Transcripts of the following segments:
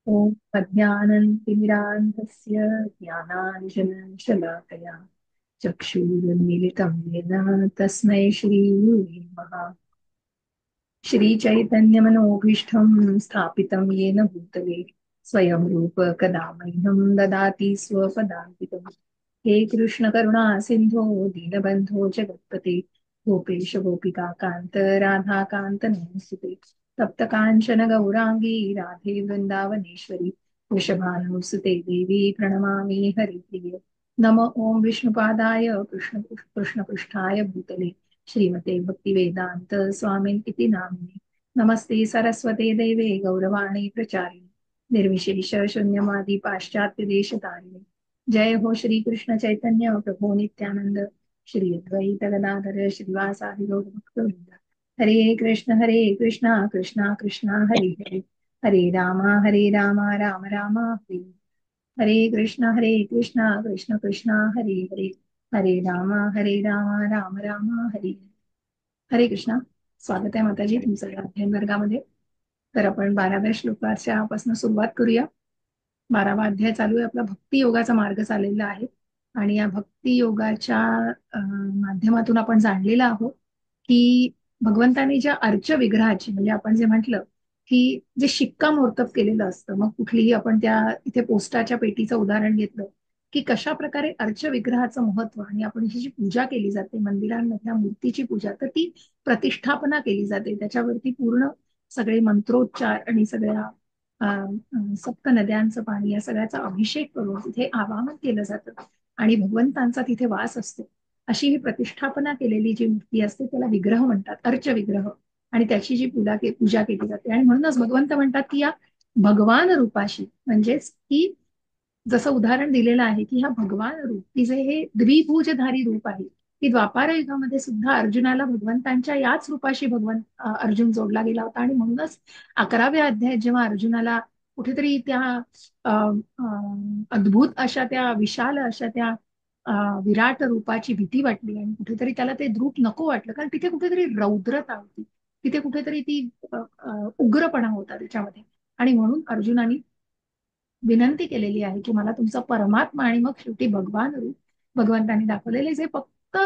ॐ अज्ञानतिमिरान्धस्य ज्ञानाञ्जनशलाकया चक्षुरुन्मीलितं येन तस्मै श्रीगुरुवे नमः। श्रीचैतन्यमनोभीष्टं स्थापितं येन भूतले स्वयं रूप कदा मह्यं ददाति स्वपदान्तिकम्। हे कृष्ण करुणा सिन्धो दीनबन्धो जगत्पते गोपेश गोपिका कान्त राधा कान्त नमोऽस्तुते। तप्त काञ्चन गौराङ्गी राधे वृन्दावनेश्वरी वृषभानुसुते देवी प्रणमामि हरिप्रिये। नम ॐ विष्णुपादाय कृष्णपृष्ठाय भूतले श्रीमते भक्तिवेदान्त स्वामिन् इति नामिने। नमस्ते सरस्वते देवे गौरवाणी प्रचारिणे निर्विशेष शून्यवादी पाश्चात्य देशतारिणे। जय हो श्री कृष्ण चैतन्य प्रभु नित्यानंद श्री अद्वैत गदाधर श्रीवासादि गौर भक्तवृंद। हरे कृष्णा कृष्णा कृष्णा हरे हरे हरे राम राम राम हरे हरे कृष्णा कृष्ण कृष्णा हरे हरे हरे राम राम हरे हरे कृष्णा। स्वागत आहे माताजी तुमचं या अध्ययन वर्गामध्ये। तर आपण 12व्या श्लोकापासून सुरुवात करूया। 12वा अध्याय चालू आहे आपला भक्ती योगाचा मार्ग चाललेला आहे आणि या भक्ती योगाच्या माध्यमातून आपण जाणलेलं आहोत की भगवंतानी ज्या अर्च विग्रहाची म्हणजे आपण जे म्हटलं की जे शिक्कामोर्तब केलेलं असतं, मग कुठलीही आपण त्या इथे पोस्टाच्या पेटीचं उदाहरण घेतलं की कशा प्रकारे अर्च विग्रहाचं महत्व आणि आपण ही जी पूजा केली जाते मंदिरांमधल्या मूर्तीची पूजा, तर ती प्रतिष्ठापना केली जाते, त्याच्यावरती पूर्ण सगळे मंत्रोच्चार आणि सगळ्या सप्त नद्यांचं पाणी या सगळ्याचा अभिषेक करून तिथे आवाहन केलं जातं आणि भगवंतांचा तिथे वास असतो। अशी ही प्रतिष्ठापना केलेली जी मूर्ती असते त्याला विग्रह म्हणतात, अर्च विग्रह। आणि त्याची जी पूजा केली जाते आणि म्हणूनच भगवंत म्हणतात की या भगवान रूपाशी म्हणजेच की जसं उदाहरण दिलेलं आहे की हा भगवान रूप की जे हे द्विभुजधारी रूप आहे की द्वापार युगामध्ये सुद्धा अर्जुनाला भगवंतांच्या याच रूपाशी अर्जुन जोडला गेला होता आणि म्हणूनच 11व्या अध्यायात जेव्हा अर्जुनाला कुठेतरी त्या अ, अ, अद्भुत अशा त्या विशाल अशा त्या विराट रूपाची भीती वाटली आणि कुठेतरी त्याला ते रूप नको वाटलं, कारण तिथे कुठेतरी रौद्रता होती, तिथे कुठेतरी ती उग्रपणा होता त्याच्यामध्ये। आणि म्हणून अर्जुनाने विनंती केलेली आहे की मला तुमचा परमात्मा आणि मग शेवटी भगवान रूप भगवंतांनी दाखवलेले जे फक्त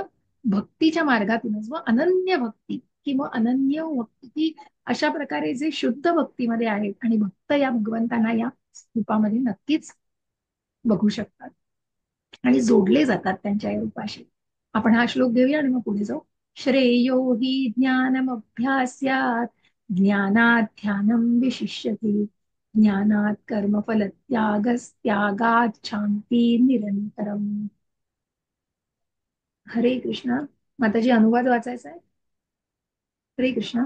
भक्तीच्या मार्गातूनच व अनन्य भक्ती किंवा अनन्य भक्ती अशा प्रकारे जे शुद्ध भक्तीमध्ये आहेत आणि भक्त या भगवंतांना या रूपामध्ये नक्कीच बघू शकतात आणि जोडले जातात त्यांच्या या रूपाशी। आपण हा श्लोक घेऊया आणि मग पुढे जाऊ। श्रेयो हि ज्ञानमभ्यास्यात् ज्ञानात् ध्यानं विशिष्यते ज्ञानात् कर्मफल त्यागात् शांती निरंतरम। हरे कृष्णा। माताजी अनुवाद वाचायचा आहे। हरे कृष्णा।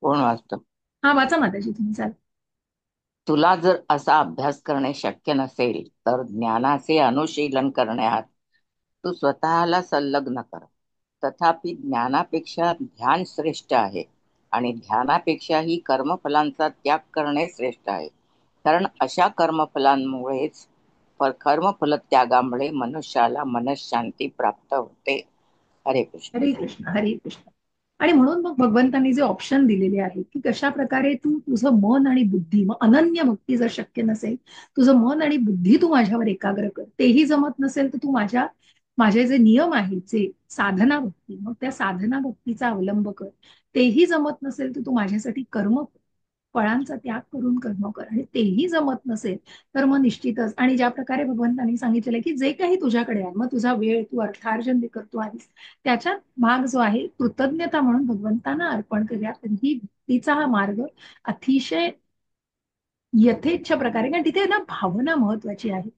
कोण वाचतं? हा वाचा माताजी तुम्ही, चालेल। तुला जर असा अभ्यास करणे शक्य नसेल तर ज्ञानाचे अनुशीलन करण्यात तू स्वतःला संलग्न कर. तथापि ज्ञानापेक्षा ध्यान श्रेष्ठ आहे आणि ध्यानापेक्षाही कर्मफलांचा त्याग करणे श्रेष्ठ आहे. कारण अशा कर्मफल त्यागामुळे मनुष्याला मनःशांती प्राप्त होते. हरे कृष्ण. हरे कृष्ण हरे कृष्ण। आणि म्हणून मग भगवंतांनी जे ऑप्शन दिलेले आहेत की कशा प्रकारे तू तुझं मन आणि बुद्धी, मग अनन्य भक्ती जर शक्य नसेल, तुझं मन आणि बुद्धी तू माझ्यावर एकाग्र कर, तेही जमत नसेल तर तू माझे जे नियम आहेत जे साधना भक्ती, मग त्या साधना भक्तीचा अवलंब कर, तेही जमत नसेल तर तू माझ्यासाठी कर्म कर, फळांचा त्याग करून कर्म कर, आणि तेही जमत नसेल तर मग निश्चितच, आणि ज्या प्रकारे भगवंतांनी सांगितलेलं की जे काही तुझ्याकडे आहे, मग तुझा वेळ तू अर्थार्जन करतो आहेस, त्याच्यात भाग जो आहे कृतज्ञता म्हणून भगवंतांना अर्पण करूया। तर ही भक्तीचा हा मार्ग अतिशय यथेच्छ प्रकारे, कारण तिथे ना भावना महत्वाची आहे,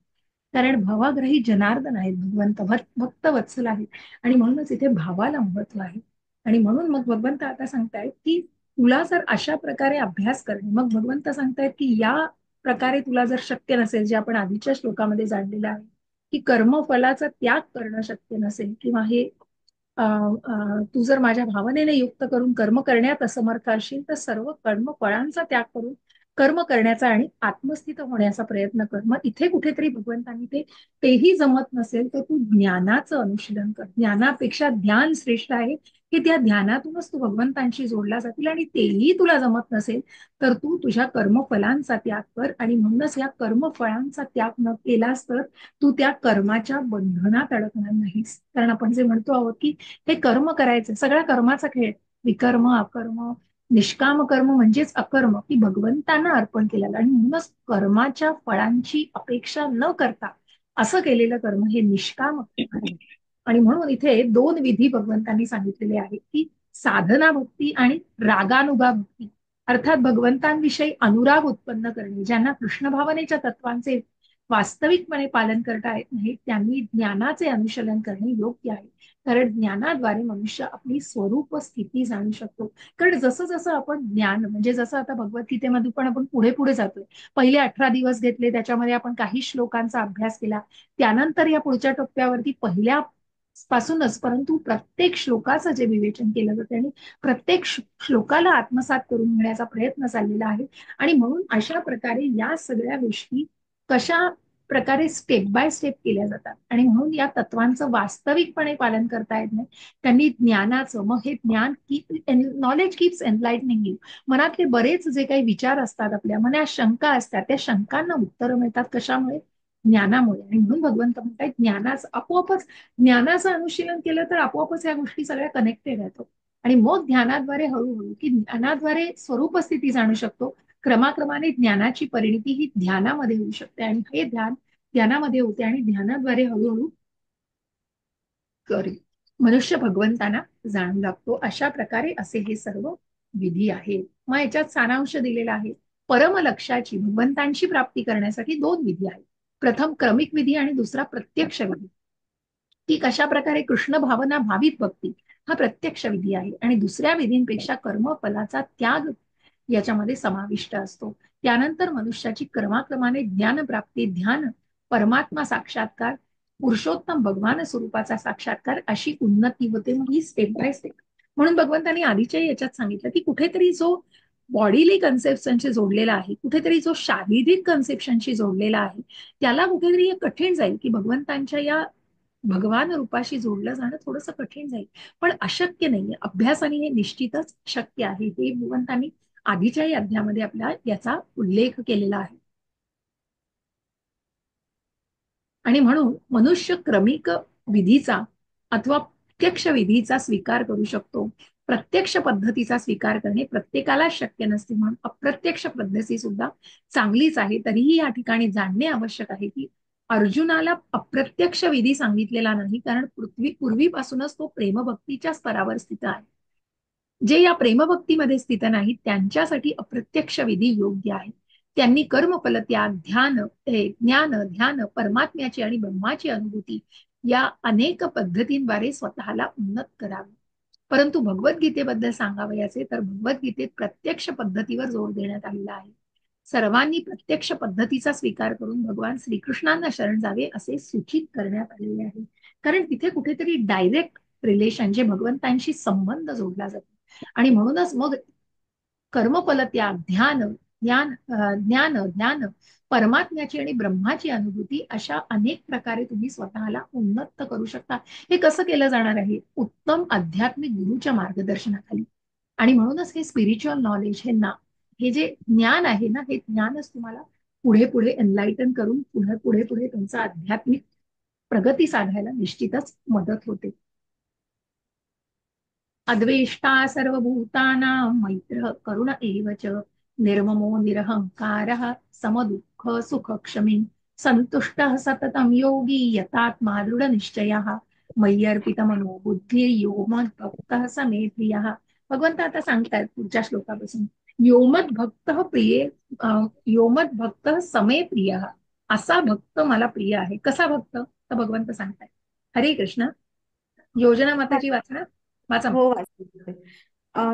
कारण भवग्रही जनार्दन आहेत भगवंत, भक्त वत्सल आहेत आणि म्हणूनच इथे भावाला महत्व आहे। आणि म्हणून मग भगवंत आता सांगतायत की तुला जर अशा प्रकारे अभ्यास करणे, मग भगवंत सांगतायत की या प्रकारे तुला जर शक्य नसेल, जे आपण आधीच्या श्लोकामध्ये जाणलेलं आहे की कर्मफलाचा त्याग करणं शक्य नसेल किंवा हे तू जर माझ्या भावनेने युक्त करून कर्म करण्यात असमर्थ असशील तर सर्व कर्म फळांचा त्याग करून कर्म करण्याचा आणि आत्मस्थित होण्याचा प्रयत्न कर। मग इथे कुठेतरी भगवंतांनी तेही जमत नसेल तर तू ज्ञानाचं अनुशीलन कर, ज्ञानापेक्षा ध्यान श्रेष्ठ आहे की त्या ध्यानातूनच तू भगवंतांशी जोडला जातील, आणि तेही तुला जमत नसेल तर तू तुझ्या कर्मफलांचा त्याग कर. आणि म्हणूनच या कर्मफळांचा त्याग न केलास तर तू त्या कर्माच्या बंधनात अडकणार नाहीस. कारण आपण जे म्हणतो आहोत की हे कर्म करायचं, सगळा कर्माचा खेळ, विकर्म अकर्म, निष्काम कर्म म्हणजेच अकर्म, की भगवंतांना अर्पण केलेलं, आणि म्हणूनच कर्माच्या फळांची अपेक्षा न करता असं केलेलं कर्म हे निष्काम कर्म आहे. आणि म्हणून इथे दोन विधी भगवंतांनी सांगितलेले आहेत, की साधना भक्ती आणि रागानुगा भक्ती. अर्थात भगवंतांविषयी अनुराग उत्पन्न करणे, ज्यांना कृष्ण भावनेच्या तत्वांचे वास्तविकपणे पालन करता येत नाही, त्यांनी ज्ञानाचे अनुशीलन करणे योग्य आहे. कारण ज्ञानाद्वारे मनुष्य आपली स्वरूप स्थिती जाणू शकतो. कारण जसं जसं आपण ज्ञान, म्हणजे जसं आता भगवद्गीतेमध्ये पण आपण पुढे पुढे जातोय, पहिले 18 दिवस घेतले, त्याच्यामध्ये आपण काही श्लोकांचा अभ्यास केला, त्यानंतर या पुढच्या टप्प्यावरती पहिल्या पासूनच परंतु प्रत्येक श्लोकाचं जे विवेचन केलं जातं आणि प्रत्येक श्लोकाला आत्मसात करून घेण्याचा प्रयत्न चाललेला आहे. आणि म्हणून अशा प्रकारे या सगळ्या गोष्टी कशा प्रकारे स्टेप बाय स्टेप केल्या जातात, आणि म्हणून या तत्वांचं वास्तविकपणे पालन करता येत नाही. त्यांनी ज्ञानाचं, मग हे ज्ञान नॉलेज कीप्स एनलाइटनिंग यू. मनातले बरेच जे काही विचार असतात, आपल्या मनात शंका असतात, त्या शंकांना उत्तरं मिळतात कशामुळे? ज्ञानामुळे. आणि म्हणून भगवंत म्हणतात ज्ञानाचं आपोआपच, ज्ञानाचं अनुशीलन केलं तर आपोआपच या गोष्टी सगळ्या कनेक्टेड आहेत. आणि मग ध्यानाद्वारे हळूहळू, की ज्ञानाद्वारे स्वरूप स्थिती जाणू शकतो, क्रमाक्रमाने ज्ञानाची परिणिती ही ध्यानामध्ये होऊ शकते, आणि हे ध्यान ध्यानामध्ये होते, आणि ध्यानाद्वारे हळूहळू करी मनुष्य भगवंतांना जाणू लागतो. अशा प्रकारे असे हे सर्व विधी आहेत. मग याच्यात सारांश दिलेला आहे. परम लक्ष्याची, भगवंतांची प्राप्ती करण्यासाठी दोन विधी आहेत. प्रथम क्रमिक विधी आणि दुसरा प्रत्यक्ष विधी. की कशा प्रकारे कृष्ण भावना भावित भक्ती हा प्रत्यक्ष विधी आहे, आणि दुसऱ्या विधींपेक्षा कर्मफलाचा त्याग याच्यामध्ये समाविष्ट असतो. त्यानंतर मनुष्याची क्रमाक्रमाने ज्ञान प्राप्ती, ध्यान, परमात्मा साक्षात्कार, पुरुषोत्तम भगवान स्वरूपाचा साक्षात्कार अशी उन्नती होते. मग ही स्टेप बाय स्टेप. म्हणून भगवंतांनी आधीच्या याच्यात सांगितलं की कुठेतरी जो बॉडीली कन्सेप्शनशी जोडलेला आहे, कुठेतरी जो शारीरिक कन्सेप्शनशी जोडलेला आहे, त्याला कुठेतरी हे कठीण जाईल की भगवंतांच्या या भगवान रूपाशी जोडलं जाणं थोडंसं कठीण जाईल. पण अशक्य नाहीये, अभ्यासाने हे निश्चितच शक्य आहे. हे भगवंतांनी आधीच्याही अध्यायामध्ये आपल्या याचा उल्लेख केलेला आहे. आणि म्हणून मनुष्य क्रमिक विधीचा अथवा प्रत्यक्ष विधीचा स्वीकार करू शकतो. प्रत्यक्ष पद्धतीचा स्वीकार करणे प्रत्येकाला शक्य नसते, म्हणून अप्रत्यक्ष पद्धती सुद्धा चांगलीच आहे. तरीही या ठिकाणी जाणणे आवश्यक आहे की अर्जुनाला अप्रत्यक्ष विधी सांगितलेला नाही, कारण पृथ्वी पूर्वीपासूनच तो प्रेमभक्तीच्या स्तरावर स्थित आहे. जे या प्रेमभक्तीमध्ये स्थित नाहीत त्यांच्यासाठी अप्रत्यक्ष विधी योग्य आहे. त्यांनी कर्मफल त्याग, ध्यान, ज्ञान, ध्यान, परमात्म्याची आणि ब्रह्माची अनुभूती या अनेक पद्धतींद्वारे स्वतःला उन्नत करावे. परंतु भगवद्गीतेबद्दल सांगावयाचे तर भगवद्गीतेत प्रत्यक्ष पद्धतीवर जोर देण्यात आलेला आहे. सर्वांनी प्रत्यक्ष पद्धतीचा स्वीकार करून भगवान श्रीकृष्णांना शरण जावे असे सूचित करण्यात आलेले आहे. कारण तिथे कुठेतरी डायरेक्ट रिलेशन, जे भगवंतांशी संबंध जोडला जातो. आणि म्हणूनच मग कर्मफल त्याग, ध्यान, ज्ञान, ध्यान, परमात्म्याची आणि ब्रह्माची अनुभूती अशा अनेक प्रकारे तुम्ही स्वतःला उन्नत करू शकता. हे कसं केलं जाणार आहे? उत्तम आध्यात्मिक गुरुच्या मार्गदर्शनाखाली. आणि म्हणूनच हे स्पिरिच्युअल नॉलेज, हे जे ज्ञान आहे ना, हे ज्ञानच तुम्हाला पुढे पुढे एनलाइटन करून पुढे पुढे पुढे तुमचा आध्यात्मिक प्रगती साधायला निश्चितच मदत होते. अद्वेष्टा सर्वभूतानां मैत्रः करुण एव च, निर्ममो निरहंकारः समदुःख सुखक्षमी, सन्तुष्टः सततं योगी यतात्मा दृढनिश्चयः, मय्यर्पितमनो बुद्धिर्यो मद्भक्तः समे प्रियः. भगवंत आता सांगतायत पुढच्या श्लोकापासून, योमद भक्त प्रिय, योमद भक्त समे प्रिय, असा भक्त मला प्रिय आहे. कसा भक्त? तर भगवंत सांगतायत. हरे कृष्ण. योजना माताजी वाचना, वाचा. हो, वाचते.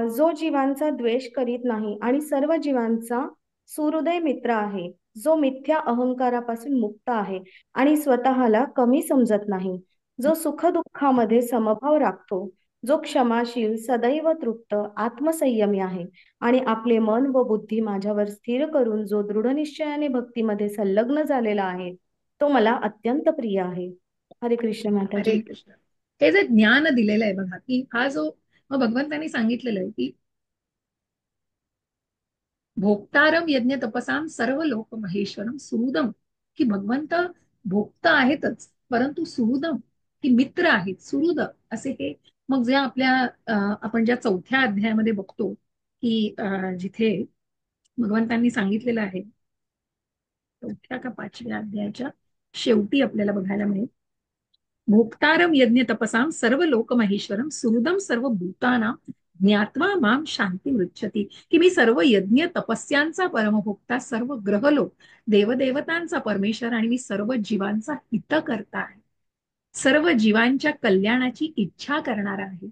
जो जीवांचा द्वेष करीत नाही आणि सर्व जीवांचा सुहृदय मित्र आहे, जो मिथ्या अहंकारापासून मुक्त आहे आणि स्वतःला कमी समजत नाही, जो सुखदुःखामध्ये समभाव राखतो, जो क्षमाशील, सदैव तृप्त, आत्मसंयमी आहे आणि आपले मन व बुद्धी माझ्यावर स्थिर करून जो दृढनिश्चयाने भक्तीमध्ये संलग्न झालेला आहे, तो मला अत्यंत प्रिय आहे. हरे कृष्ण हरे माताजी. कृष्ण. हे जे ज्ञान दिलेलं आहे बघा, की हा जो मग भगवंतांनी सांगितलेलं आहे की भोक्तारम यज्ञ तपसाम सर्व लोक महेश्वरम सुहृदम, की भगवंत भोक्त आहेतच परंतु सुहृदम, की मित्र आहेत, सुहृद असे हे. मग जे आपल्या आपण ज्या चौथ्या अध्यायामध्ये बघतो की जिथे भगवंतांनी सांगितलेलं आहे, चौथ्या का पाचव्या अध्यायाच्या शेवटी आपल्याला बघायला मिळेल, भोक्तारम यज्ञ तपसाम सर्व लोक महेश्वरम सुहृदम सर्व भूतानां ज्ञात्वा माम शांती मृच्छती, की मी सर्व यज्ञ तपस्यांचा परमभोक्ता, सर्व ग्रहलोक देवदेवतांचा परमेश्वर आणि मी सर्व जीवांचा हित करता आहे, सर्व जीवांच्या कल्याणाची इच्छा करणारा आहे,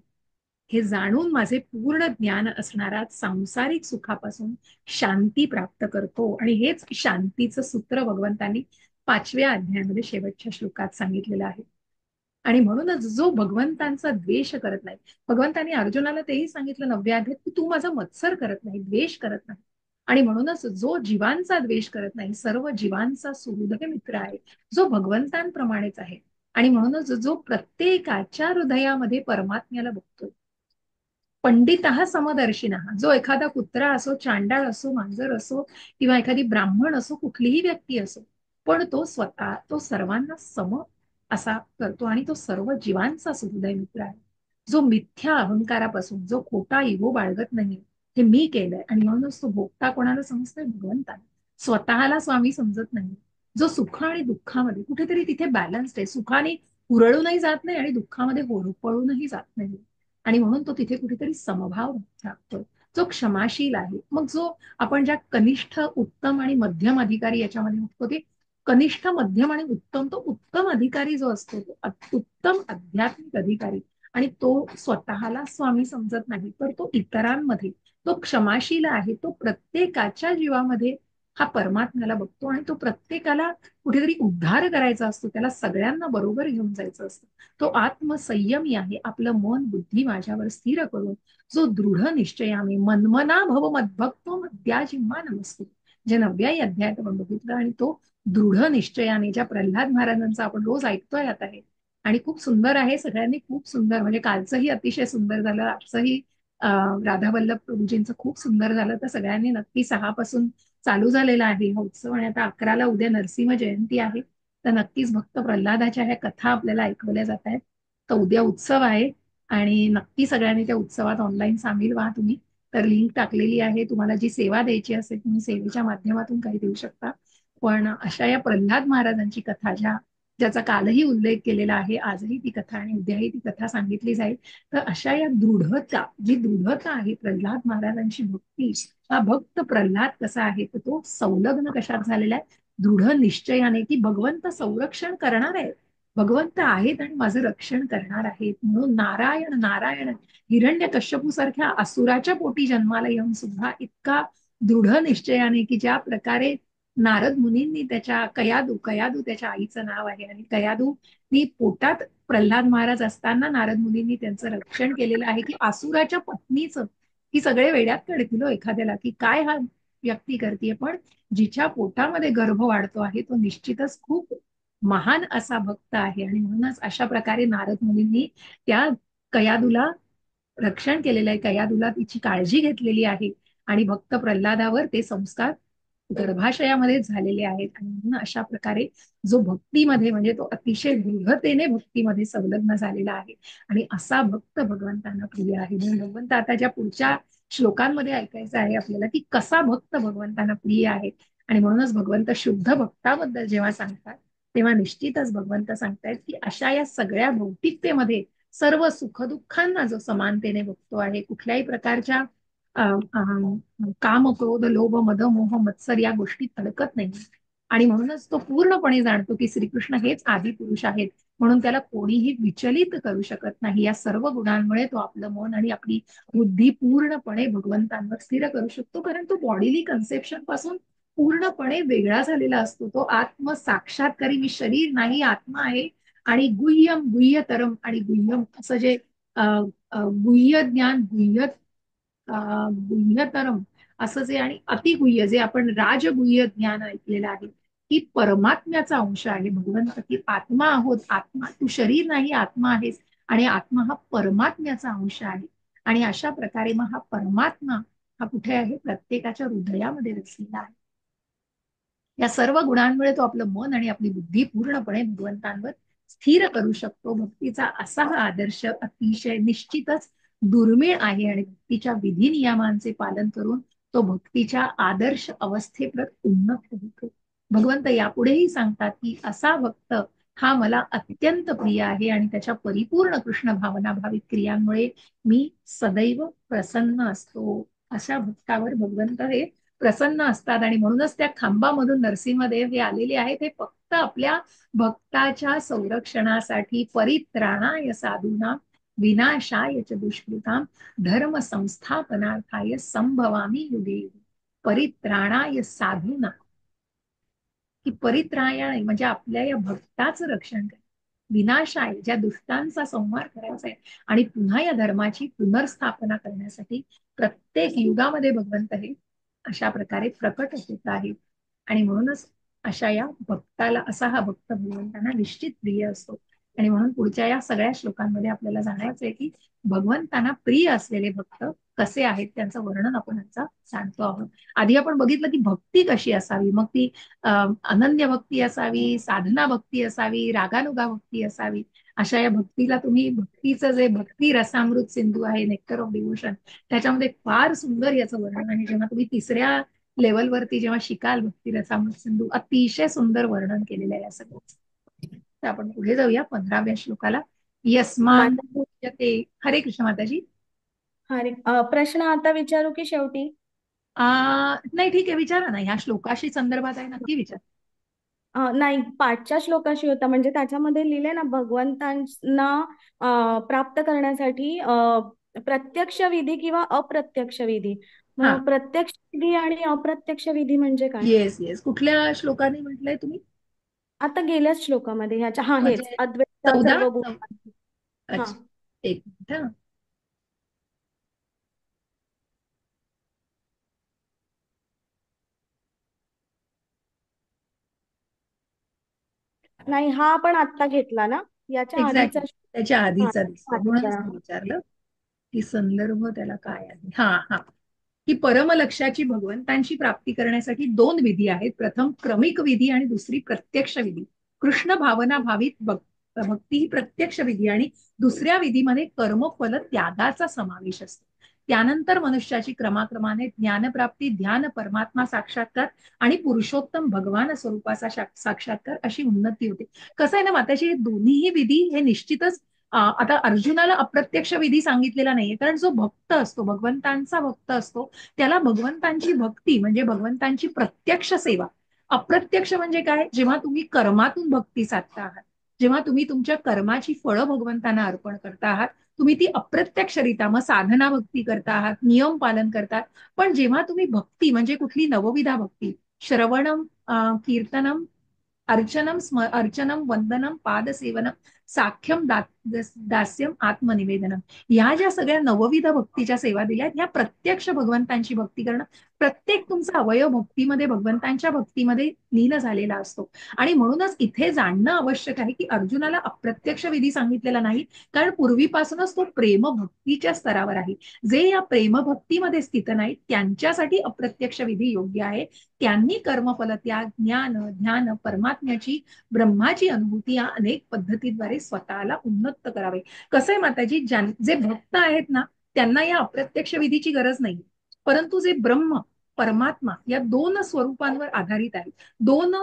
हे जाणून माझे पूर्ण ज्ञान असणारा सांसारिक सुखापासून शांती प्राप्त करतो. आणि हेच शांतीचं सूत्र भगवंतांनी पाचव्या अध्यायामध्ये शेवटच्या श्लोकात सांगितलेलं आहे. आणि म्हणूनच जो भगवंतांचा द्वेष करत नाही, भगवंतांनी अर्जुनाला तेही सांगितलं 9व्या अध्यायात की तू माझा मत्सर करत नाही, द्वेष करत नाही. आणि म्हणूनच जो जीवांचा द्वेष करत नाही, सर्व जीवांचा सुहृद मित्र आहे, जो भगवंतांप्रमाणेच आहे. आणि म्हणूनच जो प्रत्येकाच्या हृदयामध्ये परमात्म्याला बघतोय, पंडित हा समदर्शिना, जो एखादा कुत्रा असो, चांडाळ असो, मांजर असो, किंवा एखादी ब्राह्मण असो, कुठलीही व्यक्ती असो, पण तो स्वतः तो सर्वांना सम असा करतो आणि तो सर्व जीवांचा सुहृदय मित्र आहे. जो मिथ्या अहंकारापासून, जो खोटा इगो बाळगत नाही, हे मी केलंय, आणि म्हणूनच तो भोगता कोणाला समजतोय, भगवंताला. स्वतःला स्वामी समजत नाही. जो सुख आणि दुःखामध्ये कुठेतरी तिथे बॅलन्स्ड आहे, सुखाने हुरळूनही जात नाही आणि दुःखामध्ये होरपळूनही जात नाही, आणि म्हणून तो तिथे कुठेतरी समभाव राखतो, जो क्षमाशील आहे. मग जो आपण ज्या कनिष्ठ, उत्तम आणि मध्यम अधिकारी याच्यामध्ये बघतो, ते कनिष्ठ, मध्यम आणि उत्तम, तो उत्तम अधिकारी जो असतो, तो उत्तम आध्यात्मिक अधिकारी, आणि तो स्वतःला स्वामी समजत नाही, तर तो इतरांमध्ये, तो क्षमाशील आहे, तो प्रत्येकाच्या जीवामध्ये हा परमात्म्याला बघतो, आणि तो प्रत्येकाला कुठेतरी उद्धार करायचा असतो, त्याला सगळ्यांना बरोबर घेऊन जायचं असतं. तो आत्मसंयमी आहे, आपलं मन बुद्धी माझ्यावर स्थिर करून, जो दृढ निश्चयाने मनमना भव मद्भक्तो मद्याजिम्मा नमस्ते, जे 9व्या अध्यायात आपण बघितलं. आणि तो दृढ निश्चयाने, ज्या प्रल्हाद महाराजांचा आपण रोज ऐकतोय आता आहे, आणि खूप सुंदर आहे, सगळ्यांनी खूप सुंदर, म्हणजे कालचंही अतिशय सुंदर झालं, आजचंही राधा वल्लभ प्रभूजींचं खूप सुंदर झालं. तर सगळ्यांनी नक्की 6 पासून चालू झालेला आहे हा उत्सव, आणि आता 11ला उद्या नरसिंह जयंती आहे. तर नक्कीच भक्त प्रल्हादाच्या ह्या कथा आपल्याला ऐकवल्या जात आहेत. तर उद्या उत्सव आहे, आणि नक्की सगळ्यांनी त्या उत्सवात ऑनलाईन सामील व्हा तुम्ही. तर लिंक टाकलेली आहे, तुम्हाला जी सेवा द्यायची असेल तुम्ही सेवेच्या माध्यमातून काही देऊ शकता. पण अशा या प्रल्हाद महाराजांची कथा, ज्याचा कालही उल्लेख केलेला आहे, आजही ती कथा आणि उद्याही ती कथा सांगितली जाईल. तर अशा या दृढता, जी दृढता आहे प्रल्हाद महाराजांची भक्ती, हा भक्त प्रल्हाद कसा आहे, तर तो संलग्न कशात झालेला आहे, दृढ निश्चयाने, की भगवंत संरक्षण करणार आहे, भगवंत आहेत आणि माझं रक्षण करणार आहेत. म्हणून नारायण नारायण, हिरण्य कश्यपू सारख्या असुराच्या पोटी जन्माला येऊन सुद्धा इतका दृढ निश्चयाने, की ज्या प्रकारे नारद मुनींनी त्याच्या कयादू, कयादू त्याच्या आईचं नाव आहे, आणि कयादू नी पोटात प्रल्हाद महाराज असताना नारद मुनींनी त्यांचं रक्षण केलेलं आहे, की असुराच्या पत्नीचं, की सगळे वेड्यात काढतील एखाद्याला, की काय हा व्यक्ती करते, पण जिच्या पोटामध्ये गर्भ वाढतो आहे तो निश्चितच खूप महान असा भक्त आहे. आणि म्हणूनच अशा प्रकारे नारद मुनींनी त्या कयादूला रक्षण केलेलं आहे, कयादूला तिची काळजी घेतलेली आहे, आणि भक्त प्रल्हादावर ते संस्कार गर्भाशयामध्ये झालेले आहेत. आणि म्हणून अशा प्रकारे जो भक्तीमध्ये, म्हणजे तो अतिशय दृढतेने भक्तीमध्ये संलग्न झालेला आहे, आणि असा भक्त भगवंतांना प्रिय आहे. म्हणून भगवंत आता ज्या पुढच्या श्लोकांमध्ये ऐकायचं आहे आपल्याला, की कसा भक्त भगवंतांना प्रिय आहे. आणि म्हणूनच भगवंत शुद्ध भक्ताबद्दल जेव्हा सांगतात, तेव्हा निश्चितच भगवंत सांगतायत की अशा या सगळ्या भौतिकतेमध्ये सर्व सुखदुःखांना जो समानतेने बघतो आहे, कुठल्याही प्रकारच्या काम, क्रोध, लोभ, मद, मोह, मत्सर या गोष्टी अडकत नाही. आणि म्हणूनच तो पूर्णपणे जाणतो की श्रीकृष्ण हेच आदी पुरुष आहेत, म्हणून त्याला कोणीही विचलित करू शकत नाही. या सर्व गुणांमुळे तो आपलं मन आणि आपली बुद्धी पूर्णपणे भगवंतांवर स्थिर करू शकतो, कारण तो बॉडीली कन्सेप्शन पासून पूर्णपणे वेगळा झालेला असतो. तो आत्म साक्षात्कारी, मी शरीर नाही आत्मा आहे, आणि गुह्यम गुह्यतरम आणि गुह्यम असं जे गुह्य ज्ञान, गुह्यतरम असं जे, आणि अतिगुह्य जे आपण राजगुह्य ज्ञान ऐकलेलं आहे, की परमात्म्याचा अंश आहे भगवंत, की आत्मा आहोत, आत्मा तू शरीर नाही आत्मा आहेस, आणि आत्मा हा परमात्म्याचा अंश आहे. आणि अशा प्रकारे मग हा परमात्मा हा कुठे आहे? प्रत्येकाच्या हृदयामध्ये वसलेला आहे. या सर्व गुणांमुळे तो आपलं मन आणि आपली बुद्धी पूर्णपणे भगवंतांवर स्थिर करू शकतो. भक्तीचा असा हा आदर्श अतिशय निश्चितच दुर्मिळ आहे आणि भक्तीच्या विधी नियमांचे पालन करून तो भक्तीच्या आदर्श अवस्थेप्रत उन्नत होतो. भगवंत यापुढेही सांगतात की असा भक्त हा मला अत्यंत प्रिय आहे आणि त्याच्या परिपूर्ण कृष्ण भावना भावित क्रियांमुळे मी सदैव प्रसन्न असतो. अशा भक्तावर भगवंत हे प्रसन्न असतात आणि म्हणूनच त्या खांबामधून नरसिंहदेव हे आलेले आहेत. हे फक्त आपल्या भक्ताच्या संरक्षणासाठी परित्राणाय साधूना विनाशाय च दुष्कृताम धर्म संस्थापनार्थाय संभवामी युगे युगे. परित्राणाय साधूना, की परित्राणाय म्हणजे आपल्या या भक्ताचं रक्षण करा, विनाशाय ज्या दुष्टांचा संहार करायचा आहे आणि पुन्हा या धर्माची पुनर्स्थापना करण्यासाठी प्रत्येक युगामध्ये भगवंत हे अशा प्रकारे प्रकट होत आहे. आणि म्हणूनच अशा या भक्ताला असा हा भक्त भगवंतांना निश्चित प्रिय असतो. आणि म्हणून पुढच्या या सगळ्या श्लोकांमध्ये आपल्याला जाणायचं आहे की भगवंतांना प्रिय असलेले भक्त कसे आहेत, त्यांचं वर्णन आपण आता सांगतो आहोत. आधी आपण बघितलं की भक्ती कशी असावी, मग ती अनन्य भक्ती असावी, साधना भक्ती असावी, रागानुगा भक्ती असावी. अशा या भक्तीला तुम्ही भक्तीचं जे भक्ती रसामृत सिंधू आहे, नेक्टर ऑफ डिव्होशन, त्याच्यामध्ये फार सुंदर याचं वर्णन आहे. जेव्हा तुम्ही तिसऱ्या लेवलवरती जेव्हा शिकाल भक्ती रसामृत सिंधू, अतिशय सुंदर वर्णन केलेलं आहे या सगळ्याचं. तर आपण पुढे जाऊया 15व्या श्लोकाला. यस्मान माता मुच्यते. हरे कृष्ण माताजी. हरे प्रश्न आता विचारू की शेवटी? नाही ठीक आहे, विचारा ना, ह्या श्लोकाशी संदर्भात आहे, नक्की विचार. नाही, पाठच्या श्लोकाशी होता. म्हणजे त्याच्यामध्ये लिहिले ना, भगवंतांना प्राप्त करण्यासाठी प्रत्यक्ष विधी किंवा अप्रत्यक्ष विधी. हा, मग प्रत्यक्ष विधी आणि अप्रत्यक्ष विधी म्हणजे काय? येस येस, कुठल्या श्लोकाने म्हटलंय तुम्ही? आता गेल्याच श्लोकामध्ये ह्याच्या, हा हेच म्हणजे अद्वैत 14. सर्व भूतांची. हा, अच्छा, एक मिनिट हा. नाही, हा आपण आत्ता घेतला ना, याच्या आधीचा एक्झॅक्टली, त्याच्या हा, आधीचा दिसतो, म्हणूनच आधीचा. मी विचारलं की संदर्भ त्याला काय आहे. हा हा, की परमलक्ष्याची भगवंतांची प्राप्ती करण्यासाठी दोन विधी आहेत. प्रथम क्रमिक विधी आणि दुसरी प्रत्यक्ष विधी. कृष्ण भावना भावित भक्ती ही प्रत्यक्ष विधी आणि दुसऱ्या विधीमध्ये कर्मफल त्यागाचा समावेश असतो. त्यानंतर मनुष्याची क्रमाक्रमाने ज्ञानप्राप्ती, ध्यान, परमात्मा साक्षात्कार आणि पुरुषोत्तम भगवान स्वरूपाचा साक्षात्कार अशी उन्नती होते. कसं आहे ना माताजी, हे दोन्हीही विधी हे निश्चितच आता अर्जुनाला अप्रत्यक्ष विधी सांगितलेला नाहीये, कारण जो भक्त असतो, भगवंतांचा भक्त असतो, त्याला भगवंतांची भक्ती म्हणजे भगवंतांची प्रत्यक्ष सेवा. अप्रत्यक्ष म्हणजे काय? जेव्हा तुम्ही कर्मातून भक्ती साधता आहात, जेव्हा तुम्ही तुमच्या कर्माची फळं भगवंतांना अर्पण करता आहात, तुम्ही ती अप्रत्यक्षरित्या मग साधना भक्ती करता आहात, नियम पालन करतात. पण जेव्हा तुम्ही भक्ती म्हणजे कुठली नवविधा भक्ती, श्रवणम, कीर्तनम, अर्चनम, वंदनम, पादसेवनम, साख्यम, दास्यम, आत्मनिवेदनम, ह्या ज्या सगळ्या नवविध भक्तीच्या सेवा दिल्या ह्या प्रत्यक्ष भगवंतांची भक्ती करणं. प्रत्येक तुमचा अवयव भक्तीमध्ये, भगवंतांच्या भक्तीमध्ये लीन झालेला असतो. आणि म्हणूनच इथे जाणणं आवश्यक आहे की अर्जुनाला अप्रत्यक्ष विधी सांगितलेला नाही, कारण पूर्वीपासूनच तो प्रेम भक्तीच्या स्तरावर आहे. जे या प्रेमभक्तीमध्ये स्थित नाहीत त्यांच्यासाठी अप्रत्यक्ष विधी योग्य आहे. त्यांनी कर्मफल त्याग, ज्ञान, ध्यान, परमात्म्याची, ब्रह्माची अनुभूती या अनेक पद्धतीद्वारे स्वतःला उन्नत करावे. कसं आहे माताजी, जे भक्त आहेत ना त्यांना या अप्रत्यक्ष विधीची गरज नाही, परंतु जे ब्रह्म, परमात्मा या दोन स्वरूपांवर आधारित आहे, दोन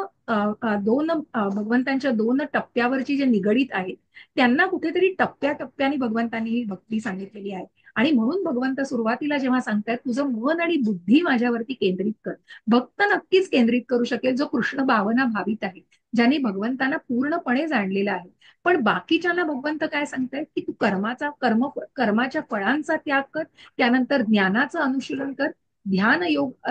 भगवंतांच्या दोन टप्प्यावरची जे निगडीत आहेत, त्यांना कुठेतरी टप्प्याटप्प्याने भगवंतांनी ही भक्ती सांगितलेली आहे. आणि म्हणून भगवंत सुरुवातीला जेव्हा सांगतायत तुझं मन आणि बुद्धी माझ्यावरती केंद्रित कर, भक्त नक्कीच केंद्रित करू शकेल जो कृष्ण भावना भावित आहे, ज्याने भगवंतांना पूर्णपणे जाणलेला आहे. पण बाकीच्यांना भगवंत काय सांगतायत की तू कर्माच्या फळांचा त्याग कर, त्यानंतर ज्ञानाचं अनुशीलन कर, ध्यान योग